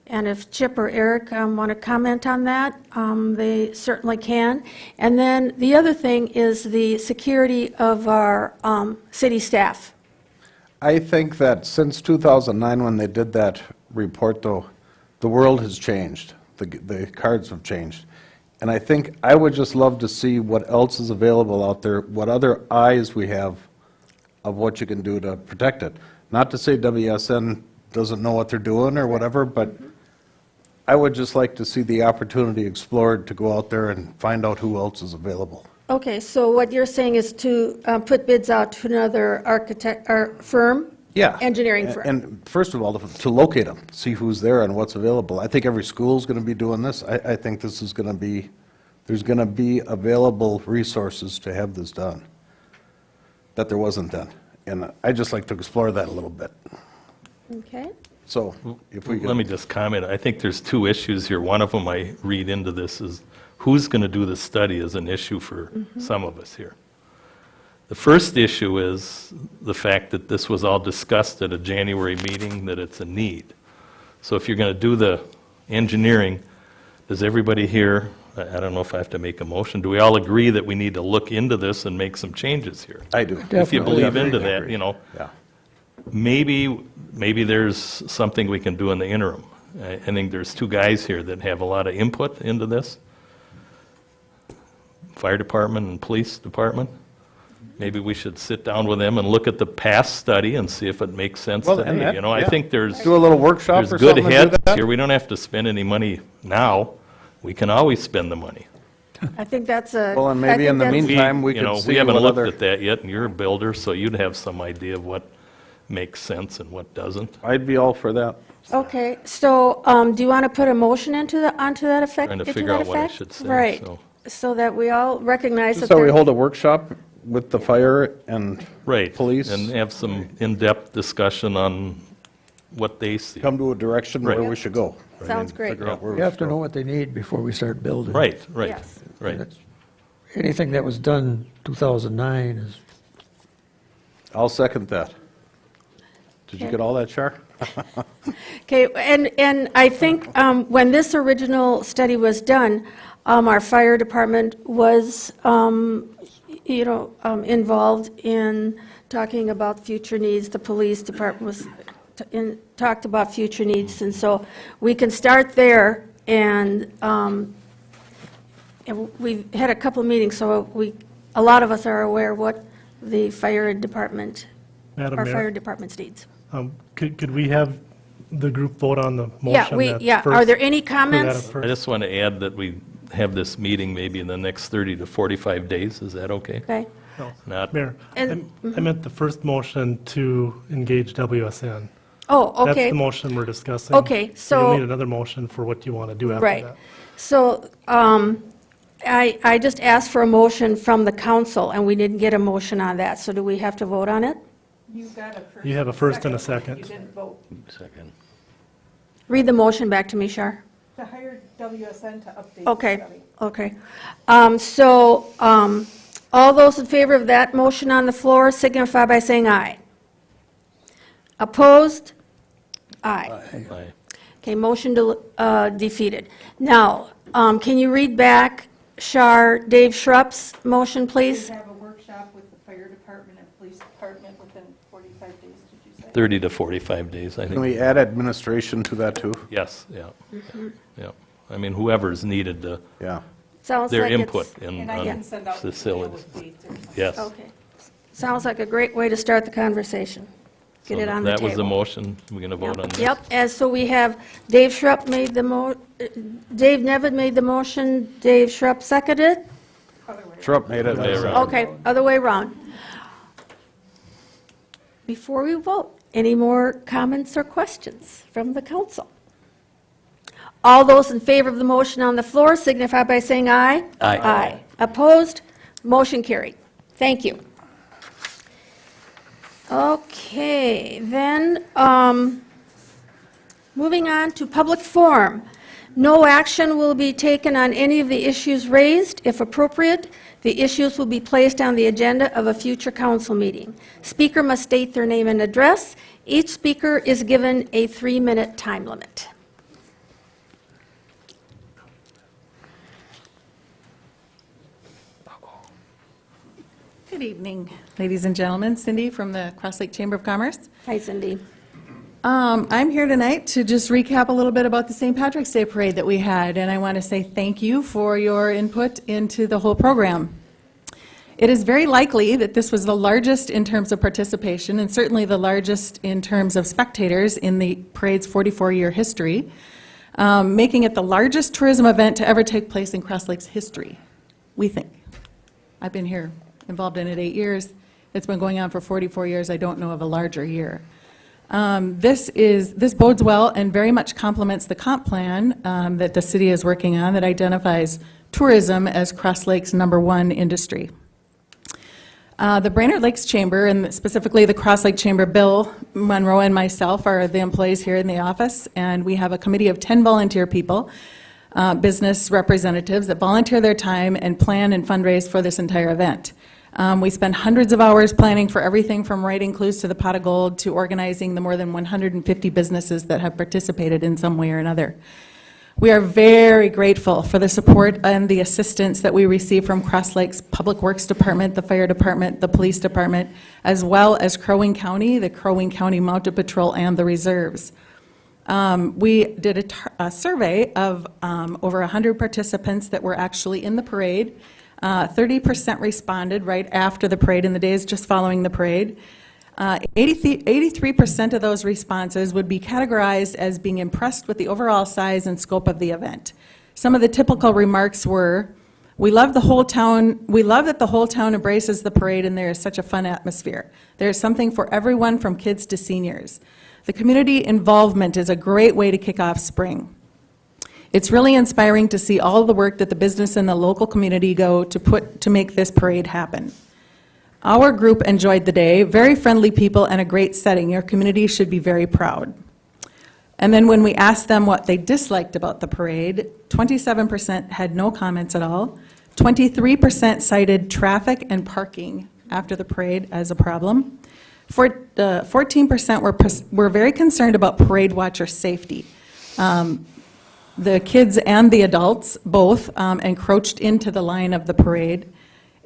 And if Chip or Eric want to comment on that, they certainly can. And then the other thing is the security of our city staff. I think that since 2009, when they did that report, though, the world has changed. The cards have changed. And I think I would just love to see what else is available out there, what other eyes we have of what you can do to protect it. Not to say WSN doesn't know what they're doing or whatever, but I would just like to see the opportunity explored to go out there and find out who else is available. Okay, so what you're saying is to put bids out to another architect, or firm? Yeah. Engineering firm. And first of all, to locate them, see who's there and what's available. I think every school's going to be doing this. I think this is going to be, there's going to be available resources to have this done that there wasn't then. And I'd just like to explore that a little bit. Okay. So if we could. Let me just comment. I think there's two issues here. One of them I read into this is who's going to do the study is an issue for some of us here. The first issue is the fact that this was all discussed at a January meeting, that it's a need. So if you're going to do the engineering, does everybody here, I don't know if I have to make a motion, do we all agree that we need to look into this and make some changes here? I do. If you Definitely. believe into that, you know, Yeah. maybe there's something we can do in the interim. I think there's two guys here that have a lot of input into this. Fire department and police department. Maybe we should sit down with them and look at the past study and see if it makes sense Well, to and me. that- You know, I yeah. think there's. Do a little workshop There's or good something to do heads that? here. We don't have to spend any money now. We can always spend the money. I think that's a. Well, and I maybe think in the that's- meantime, we You could know, see we haven't what looked other. at that yet, and you're a builder, so you'd have some idea of what makes sense and what doesn't. I'd be all for that. Okay, so do you want to put a motion onto that effect? Trying to into figure that out what I effect? should say, Right, so. so that we all recognize that So we there. hold a workshop with the fire and Right. police, And have some in-depth discussion on what they see. come to a direction where Right. we should go. Sounds great. Figure out where We we have should to go. know what they need before we start building. Right, right, Yes. right. Anything that was done 2009 is, I'll second that. Did you get all that, Char? Okay, and I think when this original study was done, our fire department was, involved in talking about future needs. The police department was, talked about future needs, and so we can start there, and we had a couple of meetings, so a lot of us are aware what the fire department, Madam our Mayor? fire department's needs. Could we have the group vote on the motion? Yeah, that's are first? there any For that comments? at first? I just want to add that we have this meeting maybe in the next 30 to 45 days. Is that okay? Okay. No. Not, Mayor, And- I meant the first motion to engage WSN. Oh, okay. That's the motion we're discussing. Okay, so- You'll need another motion for what you want to do after Right. that. So I just asked for a motion from the council, and we didn't get a motion on that, so do we have to vote on it? You got a first. You have a first and a second. You didn't vote Second. Read the motion back to me, Shar. to hire WSN to update the Okay, study. okay. So all those in favor of that motion on the floor signify by saying aye. Opposed? Aye. Aye. Okay, motion defeated. Now, can you read back, Shar, Dave Schrupp's motion, please? We have a workshop with the fire department and police department within 45 days, did you say? 30 to 45 days, I Can think. we add administration to that, too? Yes, yeah, yeah. I mean, whoever's needed to, Yeah. Sounds their like it's- input in And I can on send out the email facilities. with dates or something. Yes. Okay. Sounds like a great way to start the conversation. Get So it on the That table. was the motion. We're going to vote on this? Yep, and so we have Dave Schrupp made the Dave Nevin made the motion, Dave Schrupp seconded? Schrupp made it. Other way around. Okay, other way around. Before we vote, any more comments or questions from the council? All those in favor of the motion on the floor signify by saying aye. Aye. Aye. Opposed? Motion carried. Thank you. Okay, then, moving on to public forum. No action will be taken on any of the issues raised. If appropriate, the issues will be placed on the agenda of a future council meeting. Speaker must state their name and address. Each speaker is given a 3-minute time limit. Good evening, ladies and gentlemen. Cindy from the Cross Lake Chamber of Commerce. Hi, Cindy. I'm here tonight to just recap a little bit about the St. Patrick's Day Parade that we had, and I want to say thank you for your input into the whole program. It is very likely that this was the largest in terms of participation, and certainly the largest in terms of spectators in the parade's 44-year history, making it the largest tourism event to ever take place in Cross Lake's history, we think. I've been here involved in it 8 years. It's been going on for 44 years. I don't know of a larger year. This bodes well and very much complements the comp plan that the city is working on that identifies tourism as Cross Lake's #1 industry. The Brainerd Lakes Chamber, and specifically the Cross Lake Chamber, Bill Monroe and myself are the employees here in the office, and we have a committee of 10 volunteer people, business representatives that volunteer their time and plan and fundraise for this entire event. We spend hundreds of hours planning for everything from writing clues to the pot of gold to organizing the more than 150 businesses that have participated in some way or another. We are very grateful for the support and the assistance that we receive from Cross Lake's Public Works Department, the Fire Department, the Police Department, as well as Crow Wing County, the Crow Wing County Mounted Patrol, and the Reserves. We did a survey of over 100 participants that were actually in the parade. 30% responded right after the parade, in the days just following the parade. 83% of those responses would be categorized as being impressed with the overall size and scope of the event. Some of the typical remarks were, we love that the whole town embraces the parade and there is such a fun atmosphere. There is something for everyone from kids to seniors. The community involvement is a great way to kick off spring. It's really inspiring to see all the work that the business and the local community go to make this parade happen. Our group enjoyed the day, very friendly people and a great setting. Your community should be very proud. And then when we asked them what they disliked about the parade, 27% had no comments at all. 23% cited traffic and parking after the parade as a problem. 14% were very concerned about parade watcher safety. The kids and the adults both encroached into the line of the parade.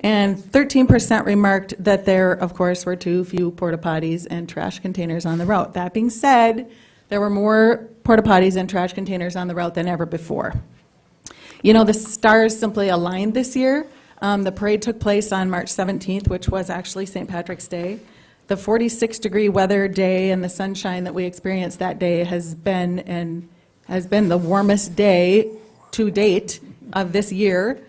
And 13% remarked that there, of course, were too few porta potties and trash containers on the route. That being said, there were more porta potties and trash containers on the route than ever before. You know, the stars simply aligned this year. The parade took place on March 17th, which was actually St. Patrick's Day. The 46-degree weather day and the sunshine that we experienced that day has been the warmest day to date of this year.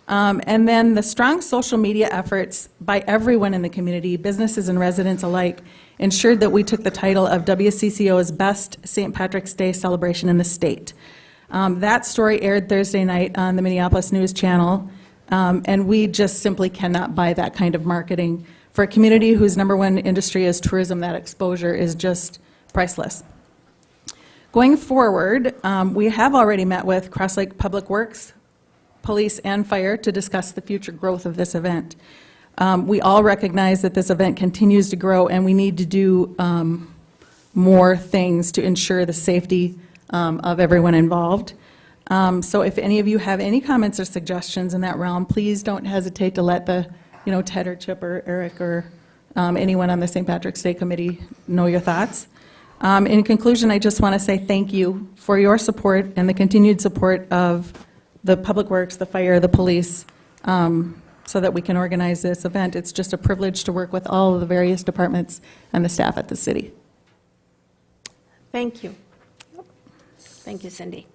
And then the strong social media efforts by everyone in the community, businesses and residents alike, ensured that we took the title of WCCO's Best St. Patrick's Day Celebration in the state. That story aired Thursday night on the Minneapolis News Channel, and we just simply cannot buy that kind of marketing. For a community whose #1 industry is tourism, that exposure is just priceless. Going forward, we have already met with Cross Lake Public Works, Police, and Fire to discuss the future growth of this event. We all recognize that this event continues to grow and we need to do more things to ensure the safety of everyone involved. So if any of you have any comments or suggestions in that realm, please don't hesitate to let Ted or Chip or Eric or anyone on the St. Patrick's Day Committee know your thoughts. In conclusion, I just want to say thank you for your support and the continued support of the Public Works, the Fire, the Police, so that we can organize this event. It's just a privilege to work with all of the various departments and the staff at the city. Thank you. Thank you, Cindy.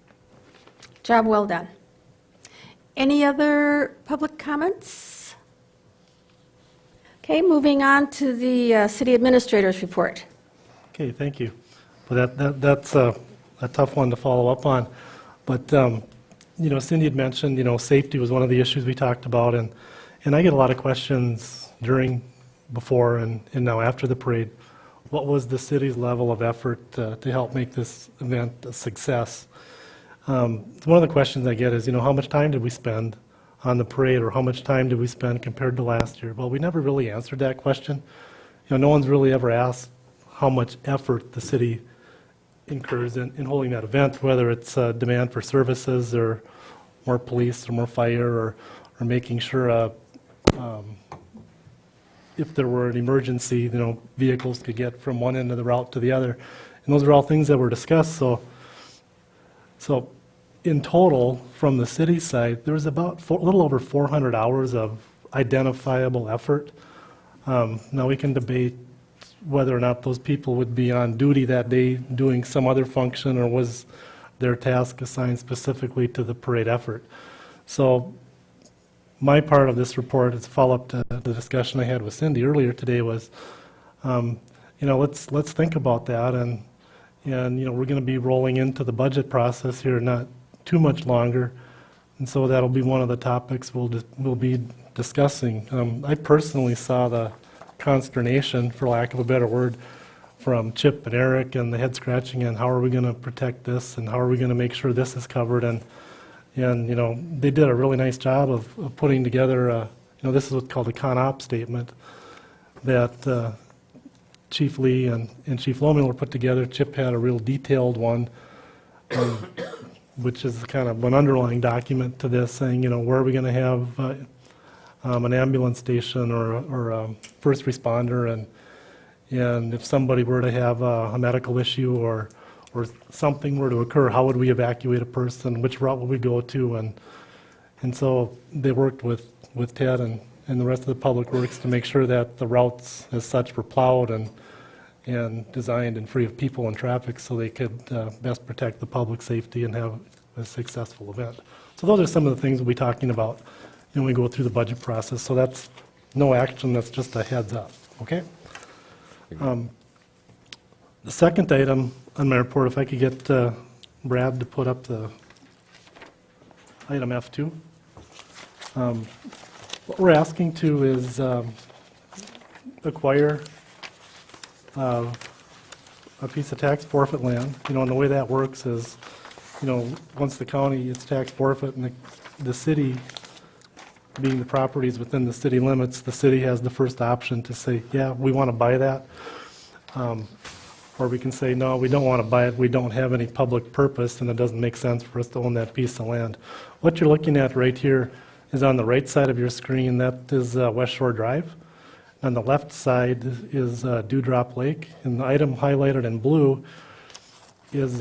Job well done. Any other public comments? Okay, moving on to the City Administrator's report. Okay, thank you. Well, that's a tough one to follow up on. But, Cindy had mentioned, safety was one of the issues we talked about. And I get a lot of questions during, before, and now after the parade. What was the city's level of effort to help make this event a success? One of the questions I get is, how much time did we spend on the parade, or how much time did we spend compared to last year? Well, we never really answered that question. No one's really ever asked how much effort the city incurs in holding that event, whether it's demand for services or more police or more fire or making sure if there were an emergency, vehicles could get from one end of the route to the other. And those are all things that were discussed. So in total, from the city side, there was about a little over 400 hours of identifiable effort. Now we can debate whether or not those people would be on duty that day doing some other function, or was their task assigned specifically to the parade effort. So my part of this report is a follow-up to the discussion I had with Cindy earlier today was, let's think about that, and we're going to be rolling into the budget process here not too much longer, and so that'll be one of the topics we'll be discussing. I personally saw the consternation, for lack of a better word, from Chip and Eric, and the head scratching, and how are we going to protect this, and how are we going to make sure this is covered, and they did a really nice job of putting together this is what's called a con-op statement that Chief Lee and Chief Lomiel were put together. Chip had a real detailed one, which is kind of an underlying document to this, saying, where are we going to have an ambulance station or a first responder, and if somebody were to have a medical issue or something were to occur, how would we evacuate a person? Which route would we go to? And so they worked with Ted and the rest of the Public Works to make sure that the routes as such were plowed and designed and free of people and traffic so they could best protect the public safety and have a successful event. So those are some of the things we'll be talking about when we go through the budget process. So that's no action, that's just a heads up, okay? The second item on my report, if I could get Brad to put up the item F2. What we're asking to is acquire a piece of tax forfeit land. And the way that works is, once the county is tax forfeit and the city, being the properties within the city limits, the city has the first option to say, yeah, we want to buy that. Or we can say, no, we don't want to buy it, we don't have any public purpose, and it doesn't make sense for us to own that piece of land. What you're looking at right here is on the right side of your screen, that is West Shore Drive. On the left side is Dewdrop Lake, and the item highlighted in blue is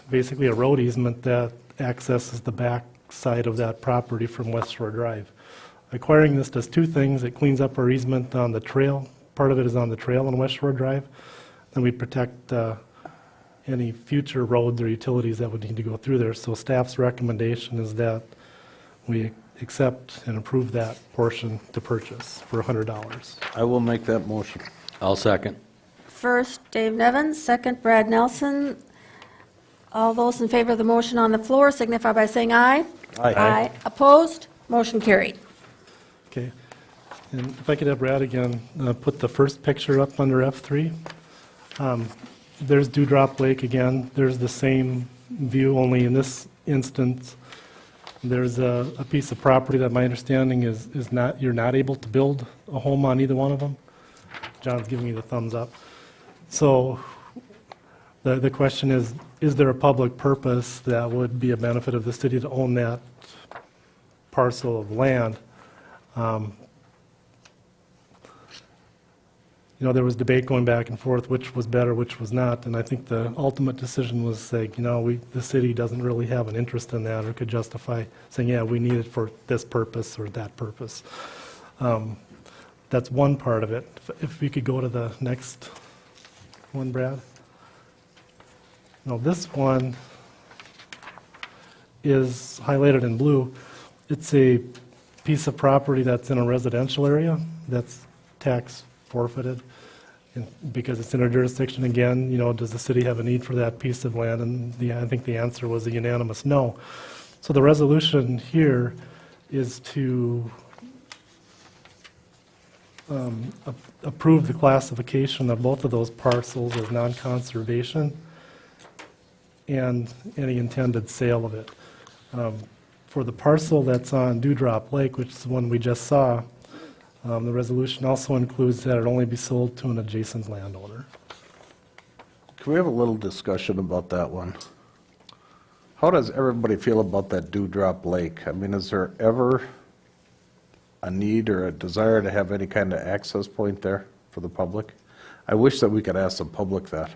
basically a road easement that accesses the back side of that property from West Shore Drive. Acquiring this does two things. It cleans up our easement on the trail. Part of it is on the trail on West Shore Drive. Then we protect any future roads or utilities that would need to go through there. So staff's recommendation is that we accept and approve that portion to purchase for $100. I will make that motion. I'll second. First, Dave Nevins, second, Brad Nelson. All those in favor of the motion on the floor signify by saying aye. Aye. Opposed? Motion carried. Okay. And if I could have Brad again put the first picture up under F3. There's Dewdrop Lake again. There's the same view, only in this instance, there's a piece of property that my understanding is you're not able to build a home on either one of them. John's giving me the thumbs up. So the question is there a public purpose that would be a benefit of the city to own that parcel of land? There was debate going back and forth, which was better, which was not, and I think the ultimate decision was saying, the city doesn't really have an interest in that or could justify saying, yeah, we need it for this purpose or that purpose. That's one part of it. If we could go to the next one, Brad. Now, this one is highlighted in blue. It's a piece of property that's in a residential area that's tax forfeited. And because it's in our jurisdiction again, does the city have a need for that piece of land? And I think the answer was a unanimous no. So the resolution here is to approve the classification of both of those parcels as non-conservation and any intended sale of it. For the parcel that's on Dewdrop Lake, which is the one we just saw, the resolution also includes that it only be sold to an adjacent landowner. Can we have a little discussion about that one? How does everybody feel about that Dewdrop Lake? I mean, is there ever a need or a desire to have any kind of access point there for the public? I wish that we could ask the public that,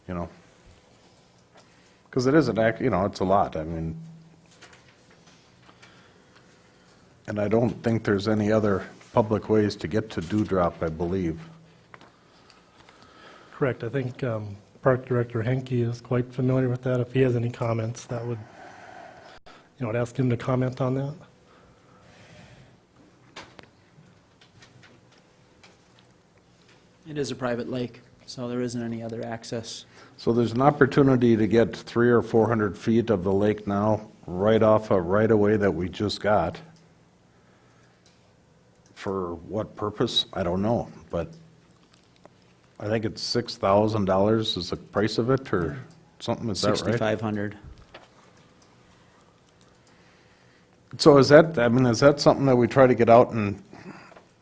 because it is it's a lot, I mean. And I don't think there's any other public ways to get to Dewdrop, I believe. Correct. I think Park Director Henke is quite familiar with that. If he has any comments, that would, I'd ask him to comment on that. It is a private lake, so there isn't any other access. So there's an opportunity to get 300 or 400 feet of the lake now, right off a right-of-way that we just got. For what purpose? I don't know, but I think it's $6,000 is the price of it, or something, is that right? $6,500. So is that, I mean, is that something that we try to get out and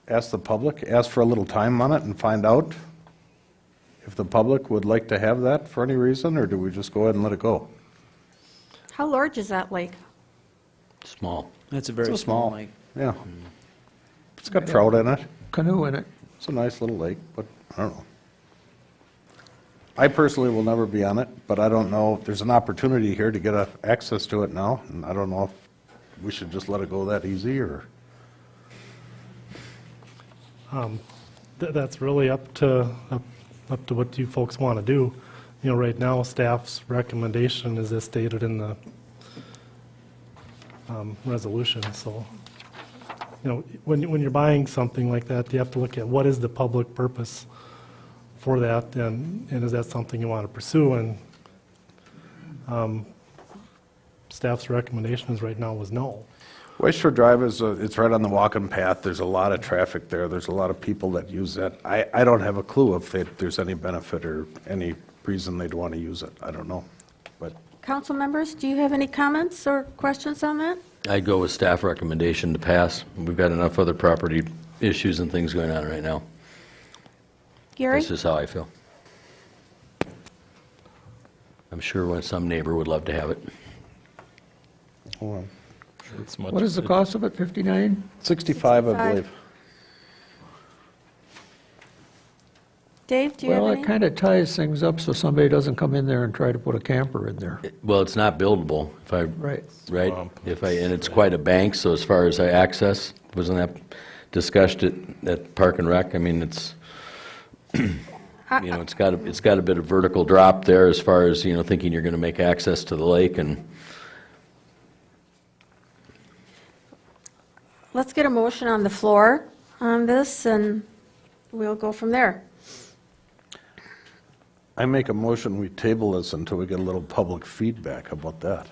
ask the public, ask for a little time on it and find out if the public would like to have that for any reason, or do we just go ahead and let it go? How large is that lake? Small. That's a very So small small. lake. Yeah. It's got trout in it. Canoe in it. It's a nice little lake, but I don't know. I personally will never be on it, but I don't know if there's an opportunity here to get access to it now, and I don't know if we should just let it go that easy, or... That's really up to what you folks want to do. You know, right now, staff's recommendation is as stated in the resolution, so, you know, when you're buying something like that, you have to look at what is the public purpose for that, and is that something you want to pursue, and staff's recommendations right now was no. West Shore Drive is, it's right on the walking path. There's a lot of traffic there. There's a lot of people that use that. I don't have a clue if there's any benefit or any reason they'd want to use it. I don't know, but... Council members, do you have any comments or questions on that? I'd go with staff recommendation to pass. We've got enough other property issues and things going on right now. Gary? That's just how I feel. I'm sure some neighbor would love to have it. Hold on. It's much- What is the cost of it, 59? 65, I believe. Dave, do you have Well, any? it kind of ties things up so somebody doesn't come in there and try to put a camper in there. Well, it's not buildable, if I, Right. right? And it's quite a bank, so as far as access, wasn't that discussed at Park and Rec? I mean, it's, you know, it's got a bit of vertical drop there as far as, you know, thinking you're going to make access to the lake, and Let's get a motion on the floor on this, and we'll go from there. I make a motion, we table this until we get a little public feedback about that.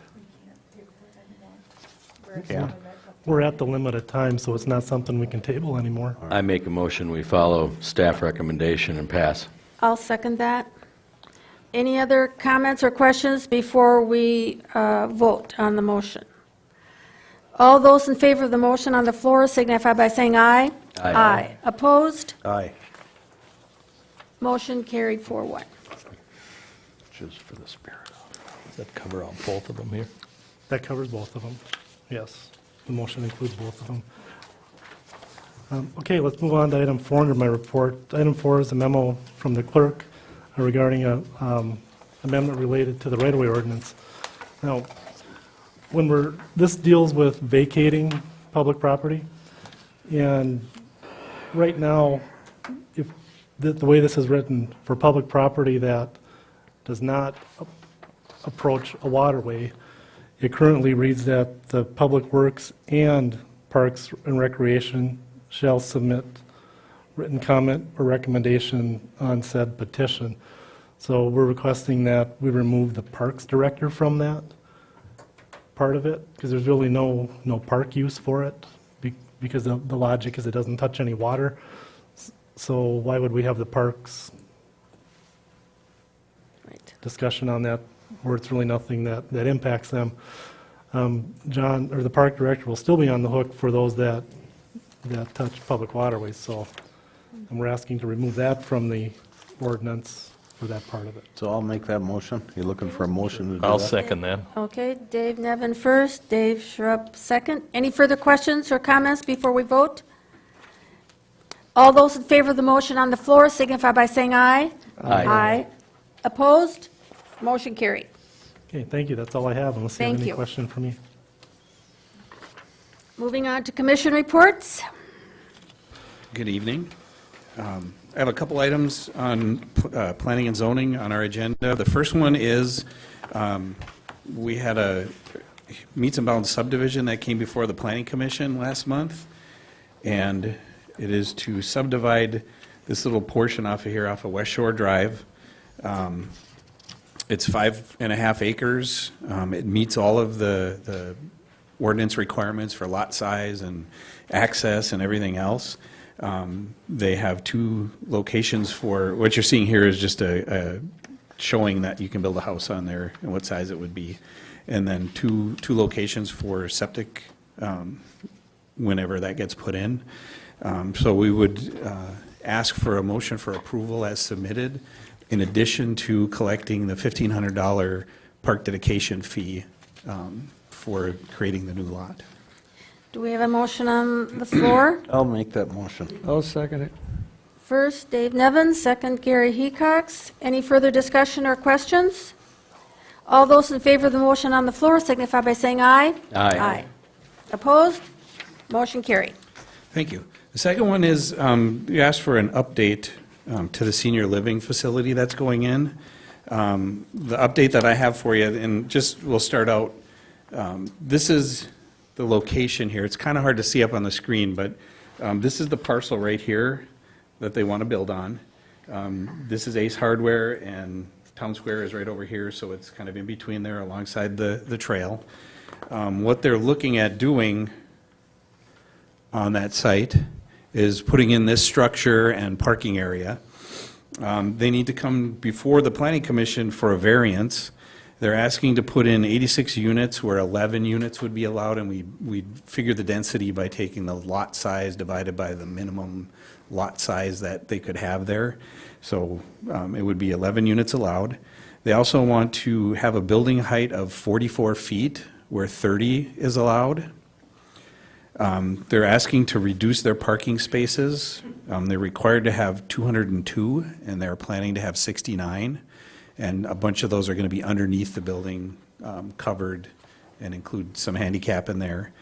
Yeah. We're at the limit of time, so it's not something we can table anymore. I make a motion, we follow staff recommendation and pass. I'll second that. Any other comments or questions before we vote on the motion? All those in favor of the motion on the floor signify by saying aye. Aye. Opposed? Aye. Motion carried 4-1. Just for the spirit of Does that cover all both of them here? That covers both of them, yes. The motion includes both of them. Okay, let's move on to item 4 under my report. Item 4 is a memo from the clerk regarding a amendment related to the right-of-way ordinance. Now, this deals with vacating public property, and right now, if the way this is written, for public property that does not approach a waterway, it currently reads that the Public Works and Parks and Recreation shall submit written comment or recommendation on said petition. So we're requesting that we remove the Parks Director from that part of it, because there's really no park use for it, because the logic is it doesn't touch any water. So why would we have the parks discussion on that, where it's really nothing that impacts them? John, or the park director, will still be on the hook for those that touch public waterways, so, and we're asking to remove that from the ordinance for that part of it. So I'll make that motion. You looking for a motion to do that? I'll second that. Okay, Dave Nevin first, Dave Schrupp second. Any further questions or comments before we vote? All those in favor of the motion on the floor signify by saying aye. Aye. Opposed? Motion carried. Okay, thank you, that's all I have, unless you have Thank any you. question for me. Moving on to commission reports. Good evening. I have a couple items on planning and zoning on our agenda. The first one is, we had a meets and bounds subdivision that came before the Planning Commission last month, and it is to subdivide this little portion off of here, off of West Shore Drive. It's 5.5 acres. It meets all of the ordinance requirements for lot size and access and everything else. They have 2 locations for, what you're seeing here is just a showing that you can build a house on there and what size it would be. And then two locations for septic whenever that gets put in. So we would ask for a motion for approval as submitted, in addition to collecting the $1,500 park dedication fee for creating the new lot. Do we have a motion on the floor? I'll make that motion. I'll second it. First, Dave Nevins, second, Gary Hecox. Any further discussion or questions? All those in favor of the motion on the floor signify by saying aye. Aye. Opposed? Motion carried. Thank you. The second one is, you asked for an update to the senior living facility that's going in. The update that I have for you, and just, we'll start out, this is the location here. It's kind of hard to see up on the screen, but this is the parcel right here that they want to build on. This is Ace Hardware, and Town Square is right over here, so it's kind of in between there alongside the trail. What they're looking at doing on that site is putting in this structure and parking area. They need to come before the Planning Commission for a variance. They're asking to put in 86 units where 11 units would be allowed, and we figure the density by taking the lot size divided by the minimum lot size that they could have there. So it would be 11 units allowed. They also want to have a building height of 44 feet where 30 is allowed. They're asking to reduce their parking spaces. They're required to have 202, and they're planning to have 69. And a bunch of those are going to be underneath the building, covered, and include some handicap in there.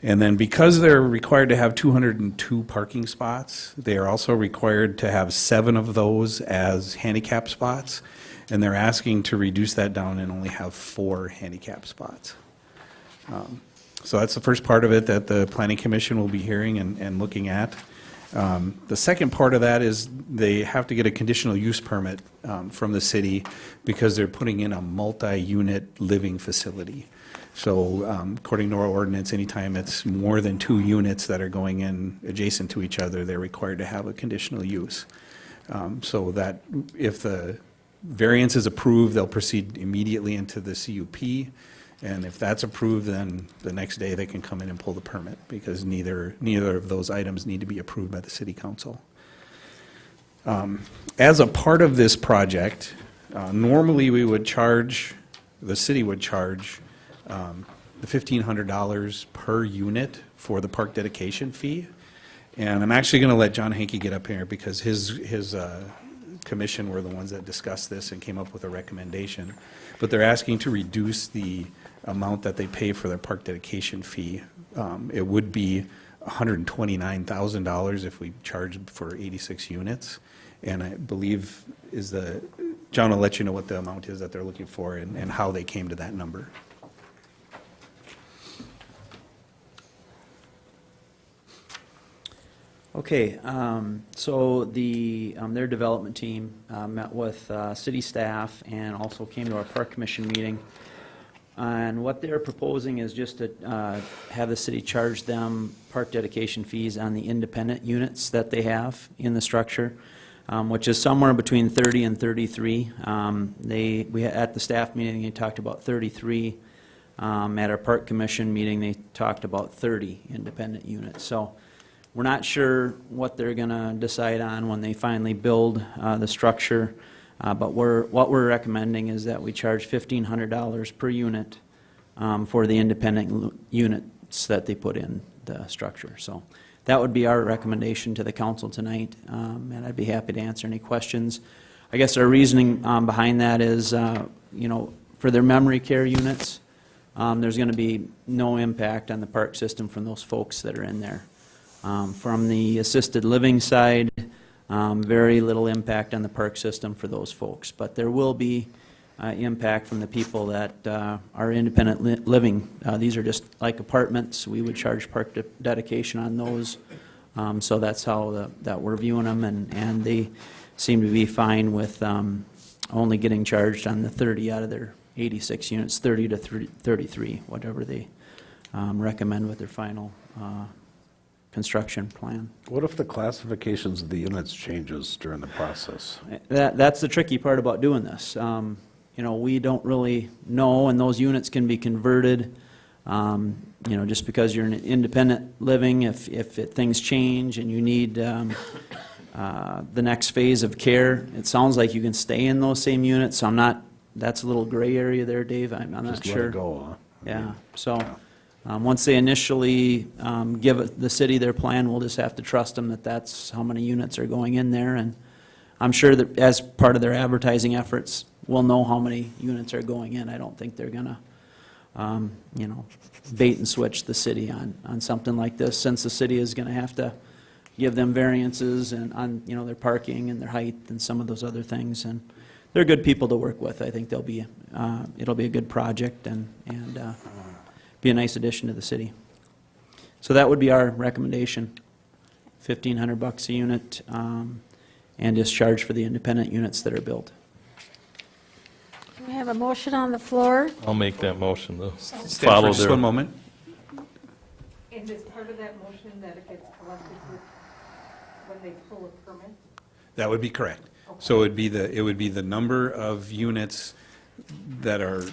And then because they're required to have 202 parking spots, they are also required to have 7 of those as handicap spots. And they're asking to reduce that down and only have 4 handicap spots. So that's the first part of it that the Planning Commission will be hearing and looking at. The second part of that is they have to get a conditional use permit from the city because they're putting in a multi-unit living facility. So according to our ordinance, anytime it's more than 2 units that are going in adjacent to each other, they're required to have a conditional use. So that if the variance is approved, they'll proceed immediately into the CUP. And if that's approved, then the next day they can come in and pull the permit because neither of those items need to be approved by the city council. As a part of this project, normally we would charge, the city would charge the $1,500 per unit for the park dedication fee. And I'm actually going to let John Hankey get up here because his commission were the ones that discussed this and came up with a recommendation. But they're asking to reduce the amount that they pay for their park dedication fee. It would be $129,000 if we charged for 86 units. And I believe John will let you know what the amount is that they're looking for and how they came to that number. Okay, so their development team met with city staff and also came to our park commission meeting. And what they're proposing is just to have the city charge them park dedication fees on the independent units that they have in the structure, which is somewhere between 30 and 33. At the staff meeting, they talked about 33. At our park commission meeting, they talked about 30 independent units. So we're not sure what they're going to decide on when they finally build the structure, but what we're recommending is that we charge $1,500 per unit for the independent units that they put in the structure. So that would be our recommendation to the council tonight, and I'd be happy to answer any questions. I guess our reasoning behind that is, for their memory care units, there's going to be no impact on the park system from those folks that are in there. From the assisted living side, very little impact on the park system for those folks. But there will be impact from the people that are independent living. These are just like apartments. We would charge park dedication on those. So that's how that we're viewing them. And they seem to be fine with only getting charged on the 30 out of their 86 units, 30 to 33, whatever they recommend with their final construction plan. What if the classifications of the units changes during the process? That's the tricky part about doing this. We don't really know, and those units can be converted. You know, just because you're in independent living, if things change and you need the next phase of care, it sounds like you can stay in those same units, so I'm not, that's a little gray area there, Dave, I'm not Just let sure. it go, huh? Yeah, so, once they initially give the city their plan, we'll just have to trust them that that's how many units are going in there, and I'm sure that as part of their advertising efforts, we'll know how many units are going in. I don't think they're gonna, you know, bait and switch the city on something like this, since the city is gonna have to give them variances and on, you know, their parking and their height and some of those other things, and they're good people to work with. I think they'll be, it'll be a good project and be a nice addition to the city. So that would be our recommendation, $1,500 a unit, and discharge for the independent units that are built. We have a motion on the floor. I'll make that motion to Stand follow for just their. one moment. And is part of that motion that it gets collected when they pull a permit? That would be correct. So it would be the number of units that are,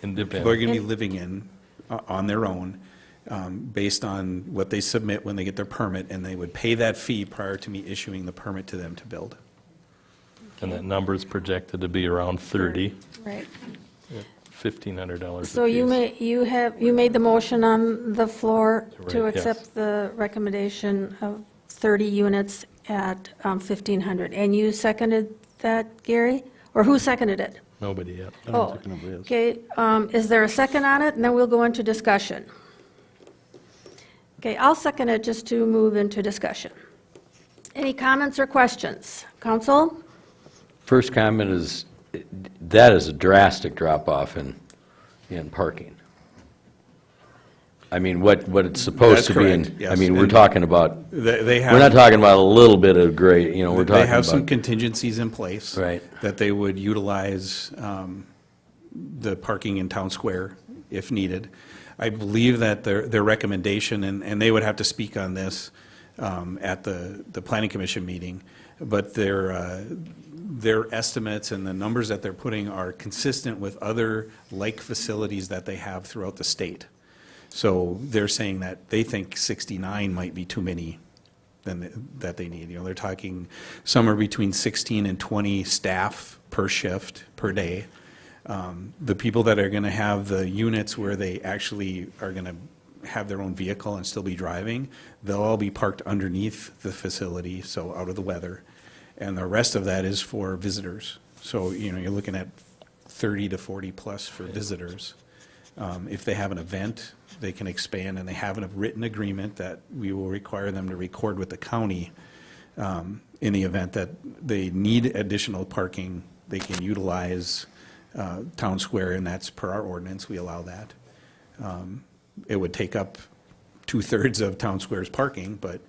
people are going to be living in on their own, based on what they submit when they get their permit, and they would pay that fee prior to me issuing the permit to them to build. And that number is projected to be around 30, Right. $1,500 So you made the motion on the floor to Right, yes. accept the recommendation of 30 units at 1,500. And you seconded that, Gary? Or who seconded it? Nobody yet. Oh, okay. Is there a second on it? And then we'll go into discussion. Okay, I'll second it just to move into discussion. Any comments or questions? Council? First comment is, that is a drastic drop-off in parking. I mean, what it's supposed That's to be in, correct, I yes. mean, we're And talking about, they have- we're not talking about a little bit of gray, you know, we're talking They have some about, contingencies in place. Right. That they would utilize the parking in Town Square if needed. I believe that their recommendation, and they would have to speak on this at the Planning Commission meeting, but their estimates and the numbers that they're putting are consistent with other like facilities that they have throughout the state. So they're saying that they think 69 might be too many that they need. You know, they're talking somewhere between 16 and 20 staff per shift, per day. The people that are going to have the units where they actually are going to have their own vehicle and still be driving, they'll all be parked underneath the facility, so out of the weather. And the rest of that is for visitors. So, you know, you're looking at 30 to 40 plus for visitors. If they have an event, they can expand, and they have a written agreement that we will require them to record with the county in the event that they need additional parking. They can utilize Town Square, and that's per our ordinance, we allow that. It would take up 2/3 of Town Square's parking, but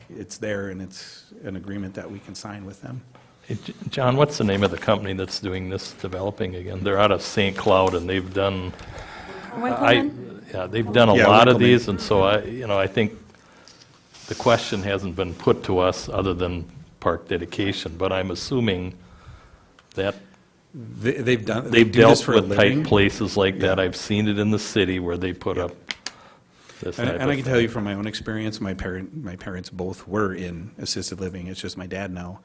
it's there, and it's an agreement that we can sign with them. Hey, John, what's the name of the company that's doing this developing again? They're out of St. Cloud, and they've done, they've done a Yeah, lot of Winkleman. these, and so I think the question hasn't been put to us other than park dedication, but I'm assuming that They've done, they've do this dealt for a with living. tight places like that. I've seen it in the city where they put up this type And of I can tell thing. you from my own experience, my parents both were in assisted living, it's just my dad now.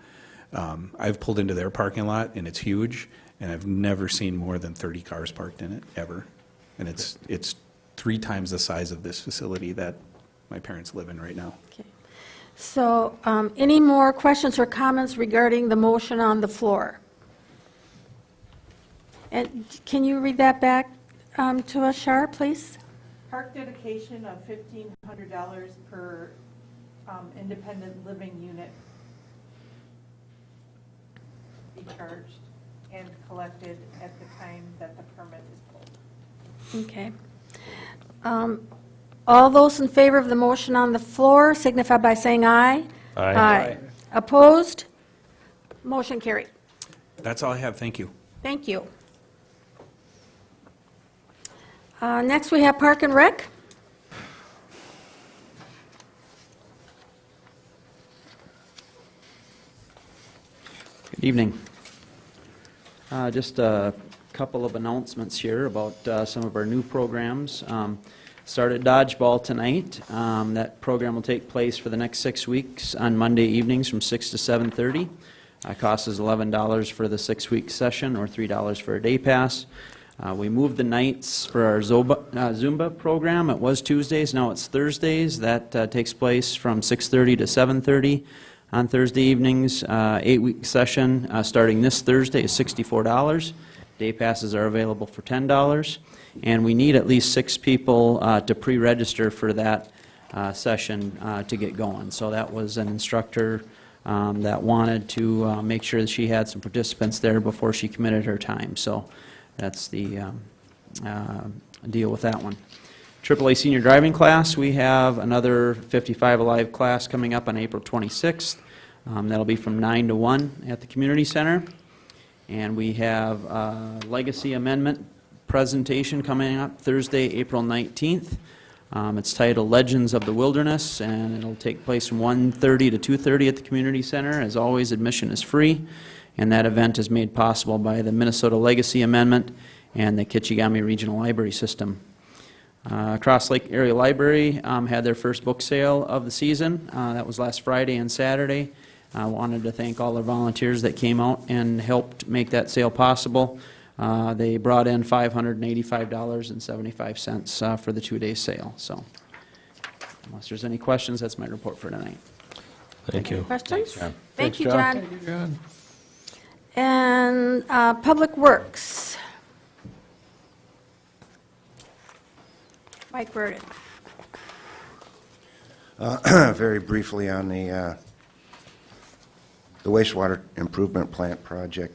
I've pulled into their parking lot, and it's huge, and I've never seen more than 30 cars parked in it, ever. And it's 3 times the size of this facility that my parents live in right now. So, any more questions or comments regarding the motion on the floor? And can you read that back to us, Shar, please? Park dedication of $1,500 per independent living unit be charged and collected at the time that the permit is pulled. Okay. All those in favor of the motion on the floor signify by saying aye. Aye. Opposed? Motion carried. That's all I have, thank you. Thank you. Next, we have Park and Rec. Good evening. Just a couple of announcements here about some of our new programs. started dodgeball tonight. That program will take place for the next 6 weeks on Monday evenings from 6 to 7:30. Cost is $11 for the 6-week session or $3 for a day pass. We moved the nights for our Zumba program. It was Tuesdays, now it's Thursdays. That takes place from 6:30 to 7:30 on Thursday evenings. 8-week session starting this Thursday is $64. Day passes are available for $10. And we need at least 6 people to pre-register for that session to get going. So that was an instructor that wanted to make sure that she had some participants there before she committed her time. So that's the deal with that one. AAA Senior Driving Class, we have another 55 Alive class coming up on April 26th. That'll be from 9 to 1 at the Community Center. And we have a Legacy Amendment presentation coming up Thursday, April 19th. It's titled Legends of the Wilderness, and it'll take place from 1:30 to 2:30 at the Community Center. As always, admission is free, and that event is made possible by the Minnesota Legacy Amendment and the Kichigami Regional Library System. Cross Lake Area Library had their first book sale of the season. That was last Friday and Saturday. I wanted to thank all the volunteers that came out and helped make that sale possible. They brought in $585.75 for the 2-day sale. So unless there's any questions, that's my report for tonight. Thank you. Questions? John. Thank you, John. John. Thank you, John. And Public Works. Mike Burden. Very briefly on the wastewater improvement plant project.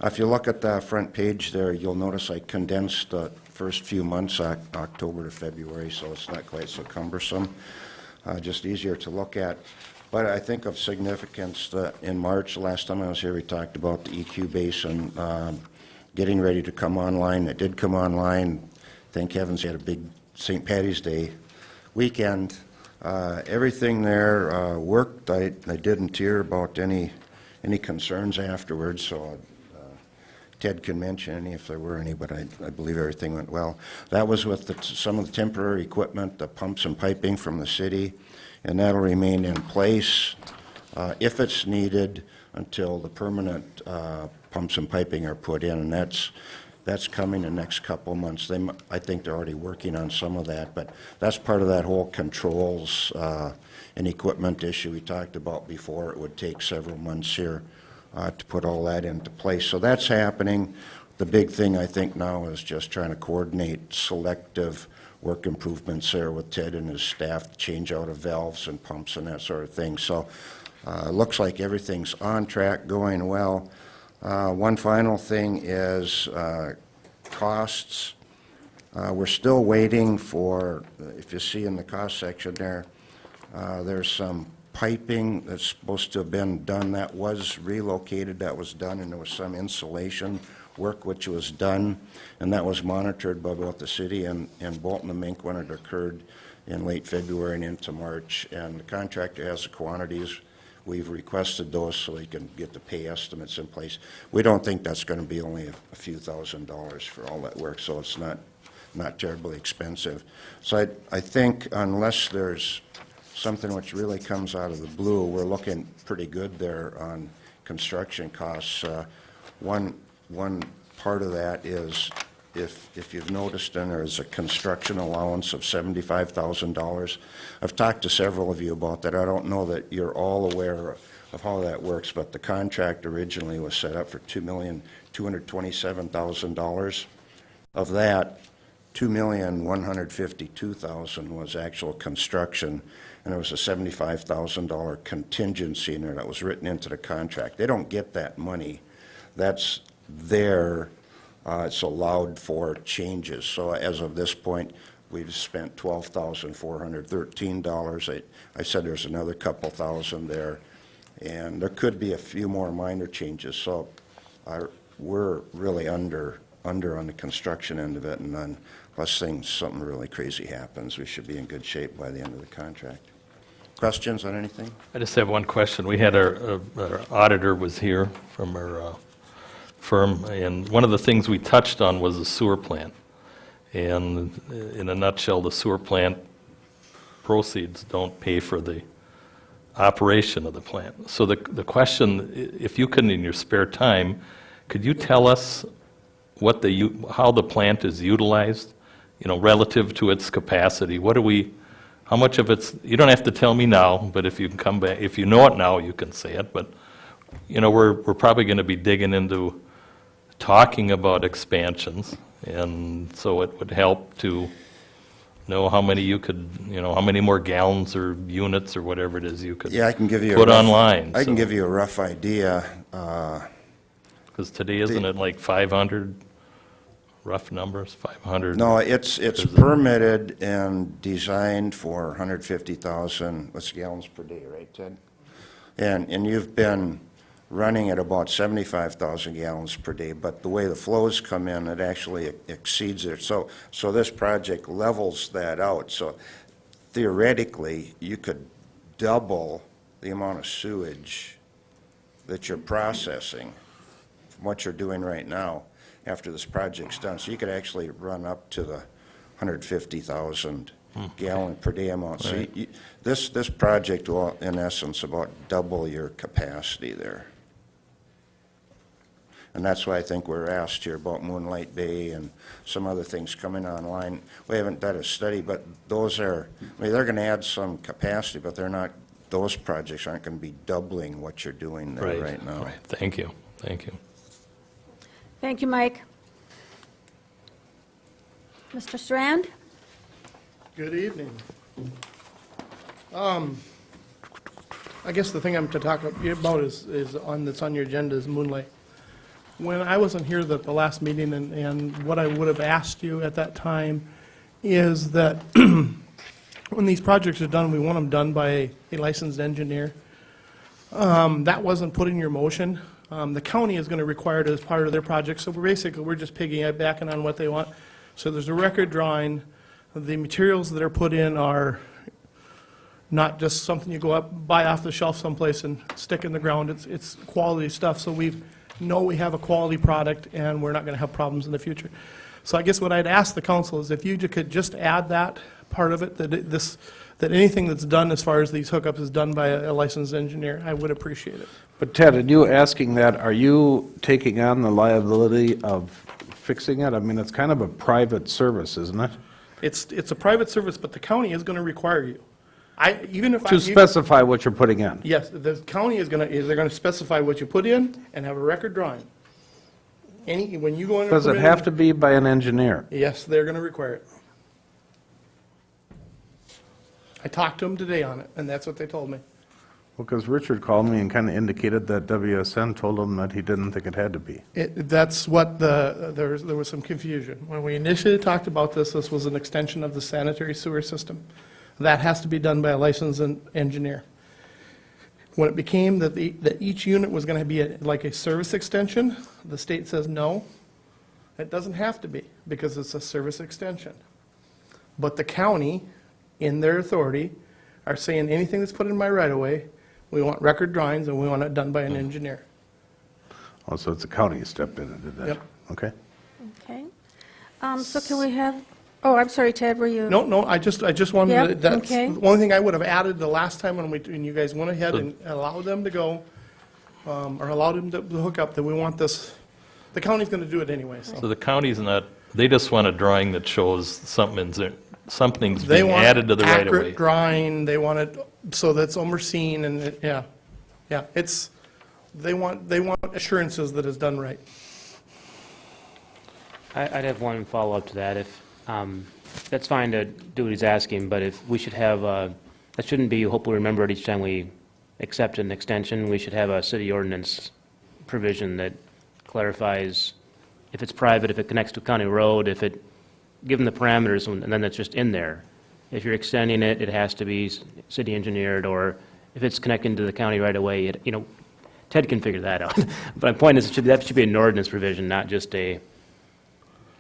If you look at the front page there, you'll notice I condensed the first few months, October to February, so it's not quite so cumbersome, just easier to look at. But I think of significance that in March, last time I was here, we talked about the EQ basin getting ready to come online. It did come online. Thank heavens you had a big St. Patty's Day weekend. Everything there worked. I didn't hear about any concerns afterwards, so Ted can mention any if there were any, but I believe everything went well. That was with some of the temporary equipment, the pumps and piping from the city, and that'll remain in place if it's needed until the permanent pumps and piping are put in, and that's coming in the next couple of months. I think they're already working on some of that, but that's part of that whole controls and equipment issue we talked about before. It would take several months here to put all that into place. So that's happening. The big thing I think now is just trying to coordinate selective work improvements there with Ted and his staff to change out of valves and pumps and that sort of thing. So it looks like everything's on track, going well. One final thing is costs. We're still waiting for, if you see in the cost section there, there's some piping that's supposed to have been done. That was relocated, that was done, and there was some insulation work which was done, and that was monitored by both the city and Bolton and Mink when it occurred in late February and into March. And the contractor has the quantities. We've requested those so he can get the pay estimates in place. We don't think that's going to be only a few $1,000s for all that work, so it's not terribly expensive. So I think unless there's something which really comes out of the blue, we're looking pretty good there on construction costs. One part of that is, if you've noticed, then there's a construction allowance of $75,000. I've talked to several of you about that. I don't know that you're all aware of how that works, but the contract originally was set up for $2,227,000. Of that, $2,152,000 was actual construction, and there was a $75,000 contingency in there that was written into the contract. They don't get that money. That's there. It's allowed for changes. So as of this point, we've spent $12,413. I said there's another couple thousand there, and there could be a few more minor changes. So we're really under on the construction end of it, and unless something really crazy happens, we should be in good shape by the end of the contract. Questions on anything? I just have one question. We had our auditor was here from our firm, and one of the things we touched on was the sewer plant. And in a nutshell, the sewer plant proceeds don't pay for the operation of the plant. So the question, if you could, in your spare time, could you tell us how the plant is utilized, relative to its capacity? How much of it's, you don't have to tell me now, but if you can come back, if you know it now, you can say it, but, we're probably going to be digging into talking about expansions, and so it would help to know how many you could, how many more gallons or units or whatever it is you could Yeah, I can give you put online. I can give you a rough idea. Because today, isn't it like 500, rough numbers, 500? No, it's permitted and designed for 150,000, gallons per day, right, Ted? And you've been running at about 75,000 gallons per day, but the way the flows come in, it actually exceeds it. So this project levels that out. So theoretically, you could double the amount of sewage that you're processing from what you're doing right now after this project's done. So you could actually run up to the 150,000 gallon per day amount. So Right. this project will, in essence, about double your capacity there. And that's why I think we're asked here about Moonlight Bay and some other things coming online. We haven't done a study, but those are, they're going to add some capacity, but they're not, those projects aren't going to be doubling what you're doing there right now. Right. Thank you. Thank you. Thank you, Mike. Mr. Strand? Good evening. I guess the thing I'm to talk about is that's on your agenda is Moonlight. When I wasn't here at the last meeting, and what I would have asked you at that time is that when these projects are done, we want them done by a licensed engineer. That wasn't put in your motion. The county is going to require it as part of their project, so we're just piggybacking on what they want. So there's a record drawing. The materials that are put in are not just something you go up, buy off the shelf someplace and stick in the ground. It's quality stuff, so we know we have a quality product and we're not going to have problems in the future. So I guess what I'd ask the council is if you could just add that part of it, that anything that's done as far as these hookups is done by a licensed engineer, I would appreciate it. But Ted, in you asking that, are you taking on the liability of fixing it? I mean, it's kind of a private service, isn't it? It's a private service, but the county is going to require you. To specify what you're putting in? Yes, the county they're going to specify what you put in and have a record drawing. When you go in. Does it have to be by an engineer? Yes, they're going to require it. I talked to them today on it, and that's what they told me. Well, because Richard called me and kind of indicated that WSN told him that he didn't think it had to be. That's what there was some confusion. When we initially talked about this was an extension of the sanitary sewer system. That has to be done by a licensed engineer. When it became that each unit was going to be like a service extension, the state says no, it doesn't have to be because it's a service extension. But the county, in their authority, are saying anything that's put in my right-of-way, we want record drawings and we want it done by an engineer. Oh, so it's the county who stepped in and did that? Yep. Okay. Okay. So can we have, oh, I'm sorry, Ted, were you? No, I just wanted, Yep, that's okay. the only thing I would have added the last time when you guys went ahead and allowed them to go, or allowed them to hook up, that we want this, the county's going to do it anyway, So so. the county's not, they just want a drawing that shows something's They being want added to the right of way. accurate drawing, they want it so that's overseen and, they want assurances that it's done right. I'd have one follow-up to that. If, that's fine to do what he's asking, but if we should have, that shouldn't be hopefully remembered each time we accept an extension. We should have a city ordinance provision that clarifies if it's private, if it connects to a county road, if it, given the parameters, and then it's just in there. If you're extending it, it has to be city engineered, or if it's connecting to the county right away, Ted can figure that out. But my point is, that should be an ordinance provision, not just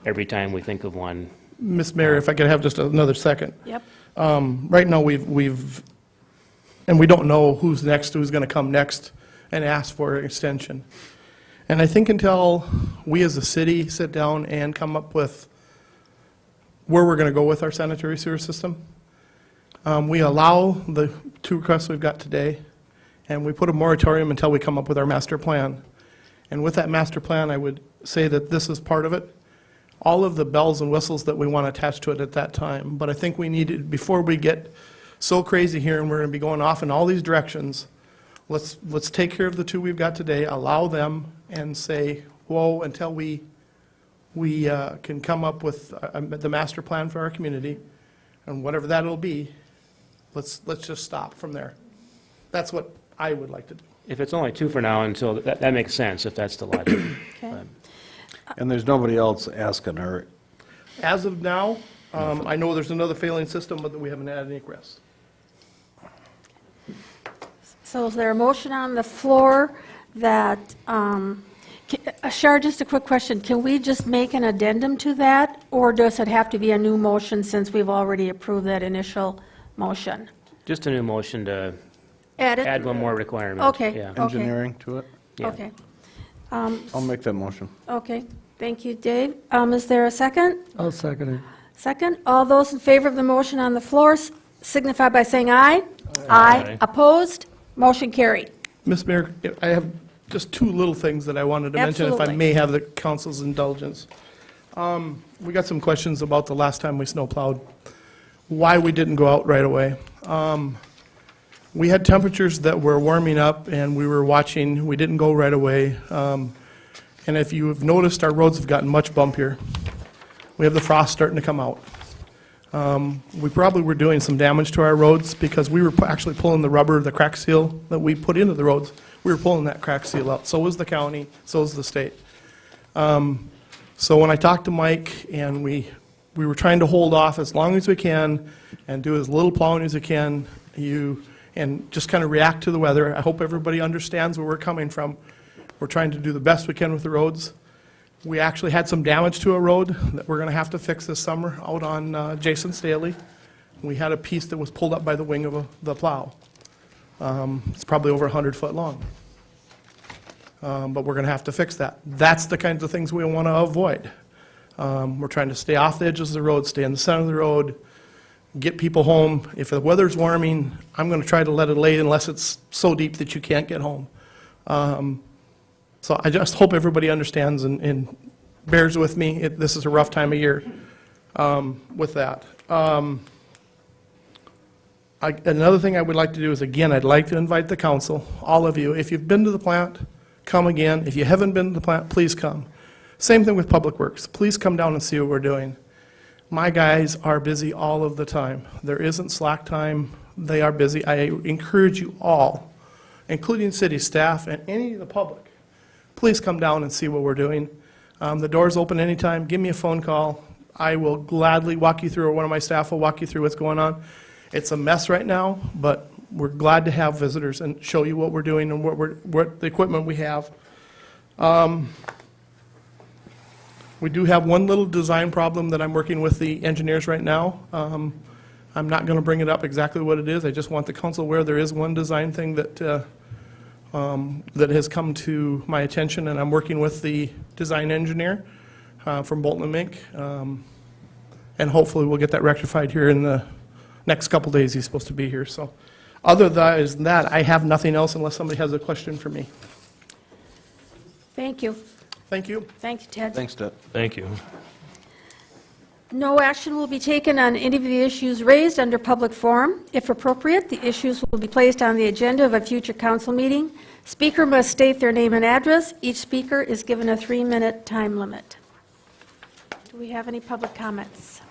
every time we think of one. Ms. Mayor, if I could have just another second. Yep. Right now, and we don't know who's going to come next and ask for an extension. And I think until we as a city sit down and come up with where we're going to go with our sanitary sewer system. We allow the 2 requests we've got today, and we put a moratorium until we come up with our master plan. And with that master plan, I would say that this is part of it. All of the bells and whistles that we want attached to it at that time. But I think we need to, before we get so crazy here and we're going to be going off in all these directions, let's take care of the 2 we've got today, allow them, and say, whoa, until we can come up with the master plan for our community, and whatever that'll be, let's just stop from there. That's what I would like to do. If it's only 2 for now until, that makes sense, if that's the logic. Okay. And there's nobody else asking, or, As of now, I know there's another failing system, but we haven't had any requests. So is there a motion on the floor that, Shar, just a quick question. Can we just make an addendum to that, or does it have to be a new motion since we've already approved that initial motion? Just a new motion to Add it? add one more requirement. Okay. Yeah. engineering to it? Yeah. Okay. I'll make that motion. Okay, thank you, Dave. Is there a second? I'll second it. Second, all those in favor of the motion on the floor signify by saying aye. Aye. Opposed? Motion carried. Ms. Mayor, I have just 2 little things that I wanted to mention, if I Absolutely. may have the council's indulgence. We got some questions about the last time we snowplowed, why we didn't go out right away. We had temperatures that were warming up, and we were watching, we didn't go right away. And if you have noticed, our roads have gotten much bumpier. We have the frost starting to come out. We probably were doing some damage to our roads because we were actually pulling the rubber, the crack seal that we put into the roads. We were pulling that crack seal out. So was the county, so was the state. So when I talked to Mike, and we were trying to hold off as long as we can and do as little plowing as we can, and just kind of react to the weather. I hope everybody understands where we're coming from. We're trying to do the best we can with the roads. We actually had some damage to a road that we're going to have to fix this summer out on Jason Staley. We had a piece that was pulled up by the wing of the plow. It's probably over 100 foot long. But we're going to have to fix that. That's the kinds of things we want to avoid. We're trying to stay off the edges of the road, stay in the center of the road, get people home. If the weather's warming, I'm going to try to let it lay unless it's so deep that you can't get home. So I just hope everybody understands and bears with me. This is a rough time of year with that. Another thing I would like to do is, again, I'd like to invite the council, all of you, if you've been to the plant, come again. If you haven't been to the plant, please come. Same thing with Public Works. Please come down and see what we're doing. My guys are busy all of the time. There isn't slack time. They are busy. I encourage you all, including city staff and any of the public, please come down and see what we're doing. The door's open anytime. Give me a phone call. I will gladly walk you through, or one of my staff will walk you through what's going on. It's a mess right now, but we're glad to have visitors and show you what we're doing and what the equipment we have. We do have one little design problem that I'm working with the engineers right now. I'm not going to bring it up exactly what it is. I just want the council aware there is one design thing that that has come to my attention, and I'm working with the design engineer from Bolton & Mink, and hopefully we'll get that rectified here in the next couple days. He's supposed to be here. So other than that, I have nothing else unless somebody has a question for me. Thank you. Thank you. Thank you, Ted. Thanks, Ted. Thank you. No action will be taken on any of the issues raised under public forum. If appropriate, the issues will be placed on the agenda of a future council meeting. Speaker must state their name and address. Each speaker is given a 3-minute time limit. Do we have any public comments?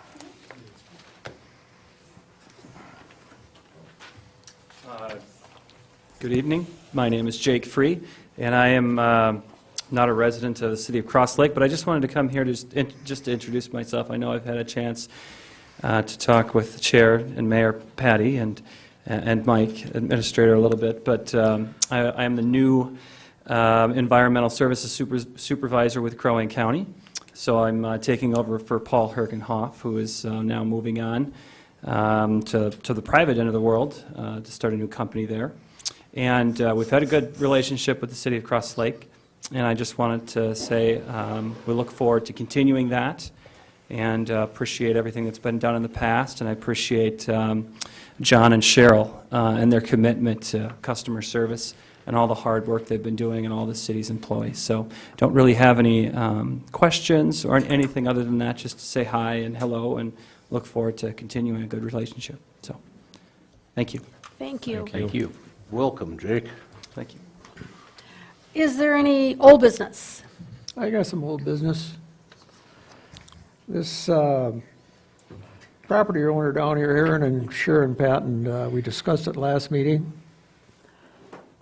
Good evening. My name is Jake Free, and I am not a resident of the city of Cross Lake, but I just wanted to come here just to introduce myself. I know I've had a chance to talk with the Chair and Mayor Patty and Mike, Administrator, a little bit, but I am the new Environmental Services Supervisor with Crow Wing County, so I'm taking over for Paul Hergenhoff, who is now moving on to the private end of the world to start a new company there. And we've had a good relationship with the city of Cross Lake, and I just wanted to say we look forward to continuing that and appreciate everything that's been done in the past, and I appreciate John and Cheryl and their commitment to customer service and all the hard work they've been doing and all the city's employees. So don't really have any questions or anything other than that, just to say hi and hello and look forward to continuing a good relationship. So, thank you. Thank you. Thank you. Welcome, Jake. Thank you. Is there any old business? I got some old business. This property owner down here, Aaron and Sharon Patton, we discussed it last meeting.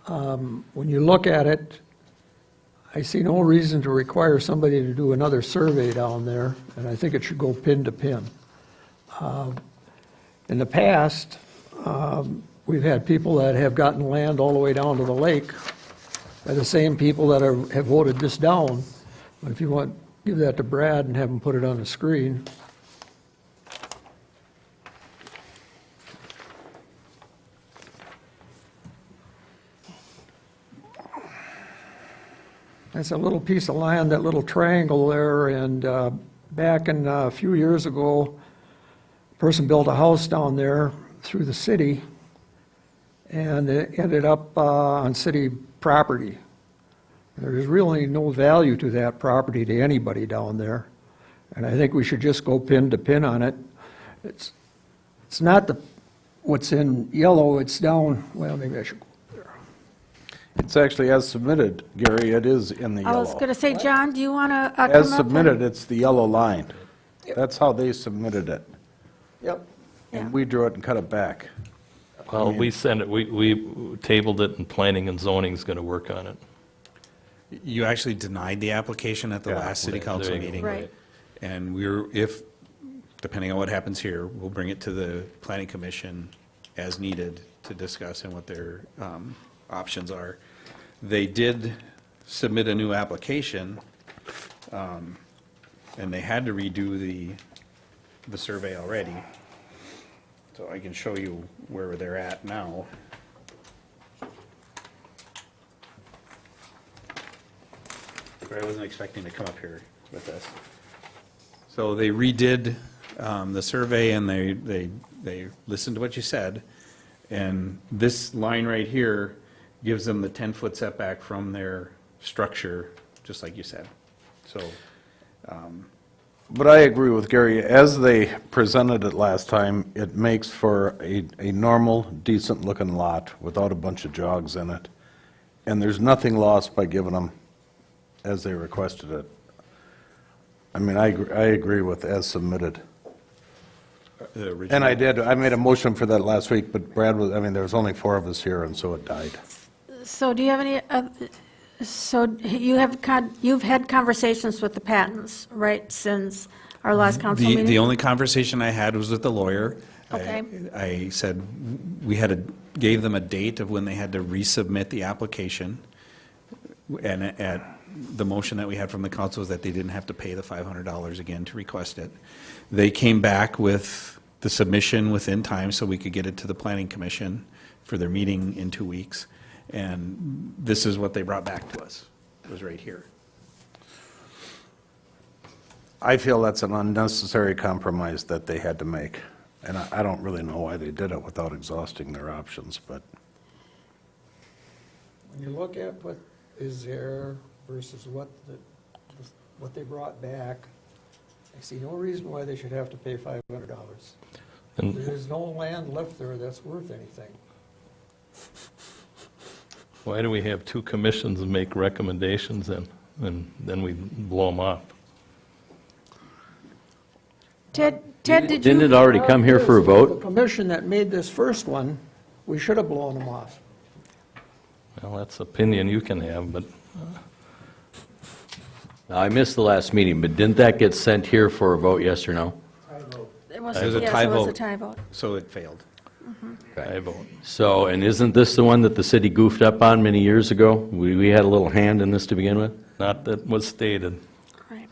When you look at it, I see no reason to require somebody to do another survey down there, and I think it should go pin to pin. In the past, we've had people that have gotten land all the way down to the lake by the same people that have voted this down. But if you want, give that to Brad and have him put it on the screen. That's a little piece of land, that little triangle there, and back in a few years ago, a person built a house down there through the city, and it ended up on city property. There's really no value to that property to anybody down there, and I think we should just go pin to pin on it. It's not what's in yellow, it's down, well, maybe I should go. It's actually as submitted, Gary, it is in the I yellow. was going to say, John, do you want to come up? As submitted, it's the yellow line. That's how they submitted it. Yep. And we drew it and cut it back. Well, we sent it, we tabled it, and planning and zoning is going to work on it. You actually denied the application at the last city council there you go. meeting. Right. And depending on what happens here, we'll bring it to the planning commission as needed to discuss and what their options are. They did submit a new application, and they had to redo the survey already. So I can show you where they're at now. I wasn't expecting to come up here with this. So they redid the survey, and they listened to what you said, and this line right here gives them the 10-foot setback from their structure, just like you said. So, But I agree with Gary, as they presented it last time, it makes for a normal, decent-looking lot without a bunch of jogs in it. And there's nothing lost by giving them as they requested it. I mean, I agree with as submitted. the original. And I made a motion for that last week, but Brad was, I mean, there was only 4 of us here, and so it died. So do you have any, so you've had conversations with the Pattons, right, since our last council meeting? The only conversation I had was with the lawyer. Okay. I said, gave them a date of when they had to resubmit the application, and at the motion that we had from the council was that they didn't have to pay the $500 again to request it. They came back with the submission within time so we could get it to the planning commission for their meeting in 2 weeks. And this is what they brought back to us. It was right here. I feel that's an unnecessary compromise that they had to make. And I don't really know why they did it without exhausting their options, but When you look at what is there versus what they brought back, I see no reason why they should have to pay $500. And- There's no land left there that's worth anything. Why do we have 2 commissions and make recommendations and then we blow them up? Ted, did you? Didn't it already come here for a The vote? commission that made this first one, we should have blown them off. Well, that's opinion you can have, but I missed the last meeting, but didn't that get sent here for a vote, yes or no? It was, It was a yes, tie it was a vote. tie vote. So it failed. I vote. So, and isn't this the one that the city goofed up on many years ago? We had a little hand in this to begin with? Not that was stated. Right.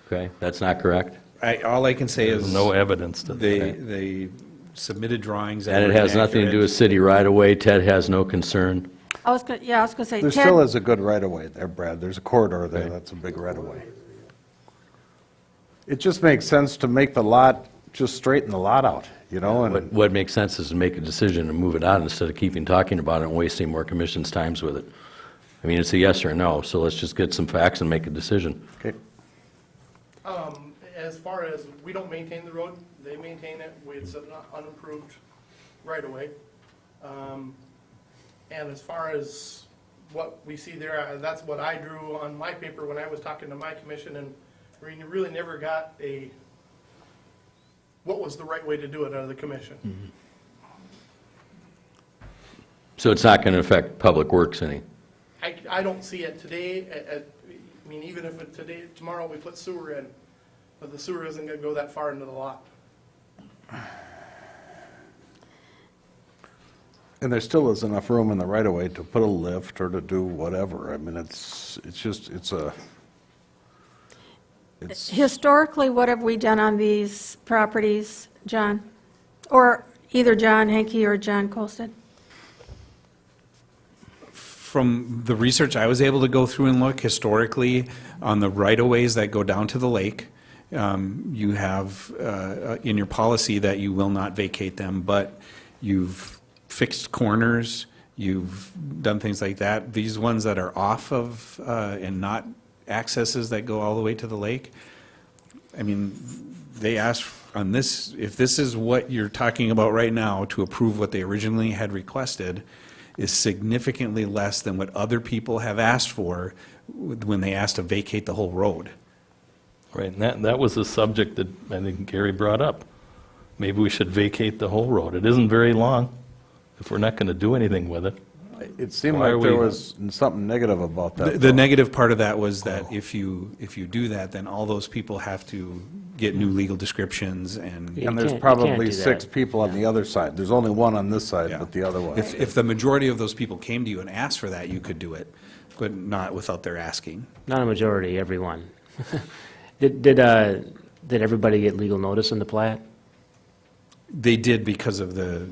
Okay, that's not correct? All I can say There's is. no evidence to that. They submitted drawings. that And it were has nothing to do inaccurate. with city right-of-way. Ted has no concern. I was going to say, there Ted. still is a good right-of-way there, Brad. There's a corridor there, that's a big right-of-way. It just makes sense to make the lot, just straighten the lot out, you know, and What makes sense is to make a decision and move it on instead of keeping talking about it and wasting more commission's times with it. I mean, it's a yes or no, so let's just get some facts and make a decision. okay. As far as, we don't maintain the road, they maintain it, it's an unimproved right of way. And as far as what we see there, that's what I drew on my paper when I was talking to my commission, and we really never got what was the right way to do it out of the commission. So it's not going to affect Public Works any? I don't see it today, I mean, even if tomorrow we put sewer in, but the sewer isn't gonna go that far into the lot. And there still is enough room in the right-of-way to put a lift or to do whatever. I mean, it's Historically, what have we done on these properties, John? Or either John Henke or John Colstead? From the research I was able to go through and look historically on the right-of-ways that go down to the lake, you have in your policy that you will not vacate them, but you've fixed corners, you've done things like that. These ones that are off of and not accesses that go all the way to the lake, I mean, they asked on this, if this is what you're talking about right now, to approve what they originally had requested, is significantly less than what other people have asked for when they asked to vacate the whole road. Right, and that was a subject that I think Gary brought up. Maybe we should vacate the whole road. It isn't very long, if we're not going to do anything with it. It seemed Why like are there we- was something negative about that. The negative part of that was that if you do that, then all those people have to get new legal descriptions and. And there's probably 6 people on the other side. There's only one on this side, but the other one. If the majority of those people came to you and asked for that, you could do it, but not without their asking. Not a majority, everyone. Did everybody get legal notice in the plat? They did because of the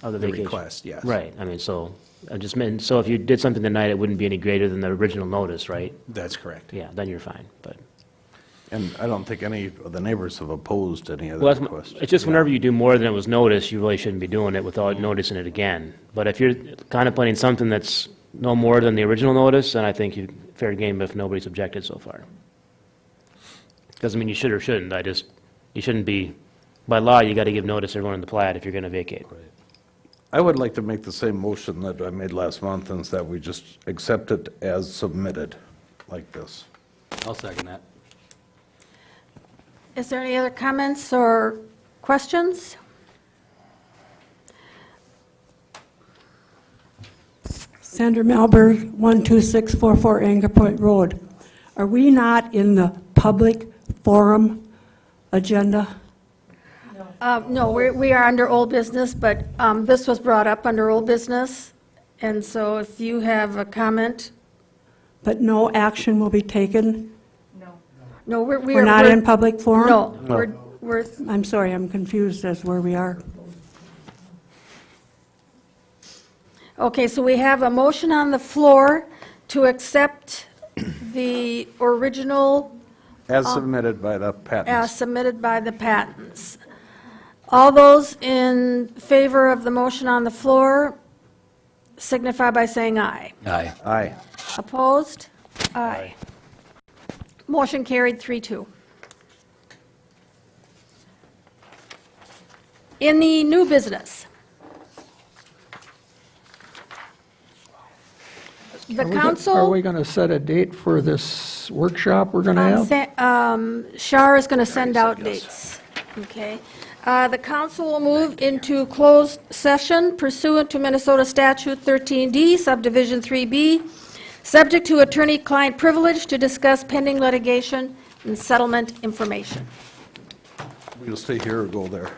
vacation? request, yes. Right, I mean, so, I just meant, so if you did something tonight, it wouldn't be any greater than the original notice, right? That's correct. Yeah, then you're fine, but. And I don't think any of the neighbors have opposed any of Well, the requests. it's just whenever you do more than it was noticed, you really shouldn't be doing it without noticing it again. But if you're contemplating something that's no more than the original notice, then I think you fair game if nobody's objected so far. Doesn't mean you should or shouldn't, you shouldn't be, by law, you gotta give notice to everyone in the plat if you're gonna vacate. I would like to make the same motion that I made last month, and that we just accept it as submitted, like this. I'll second that. Is there any other comments or questions? Sandra Malberg, 12644 Anchor Point Road. Are we not in the public forum agenda? No, we are under old business, but this was brought up under old business, and so if you have a comment. But no action will be taken? No, We're not in public forum? No, we're, I'm sorry, I'm confused as where we are. okay, so we have a motion on the floor to accept the original As submitted by the patents. as submitted by the patents. All those in favor of the motion on the floor signify by saying aye. Aye. Aye. Opposed? Aye. Motion carried 3-2. In the new business, the Are council, we going to set a date for this workshop we're going to have? Shar is going to send out dates. Okay. The council will move into closed session pursuant to Minnesota Statute 13D, Subdivision 3B, subject to attorney-client privilege to discuss pending litigation and settlement information. We'll stay here or go there?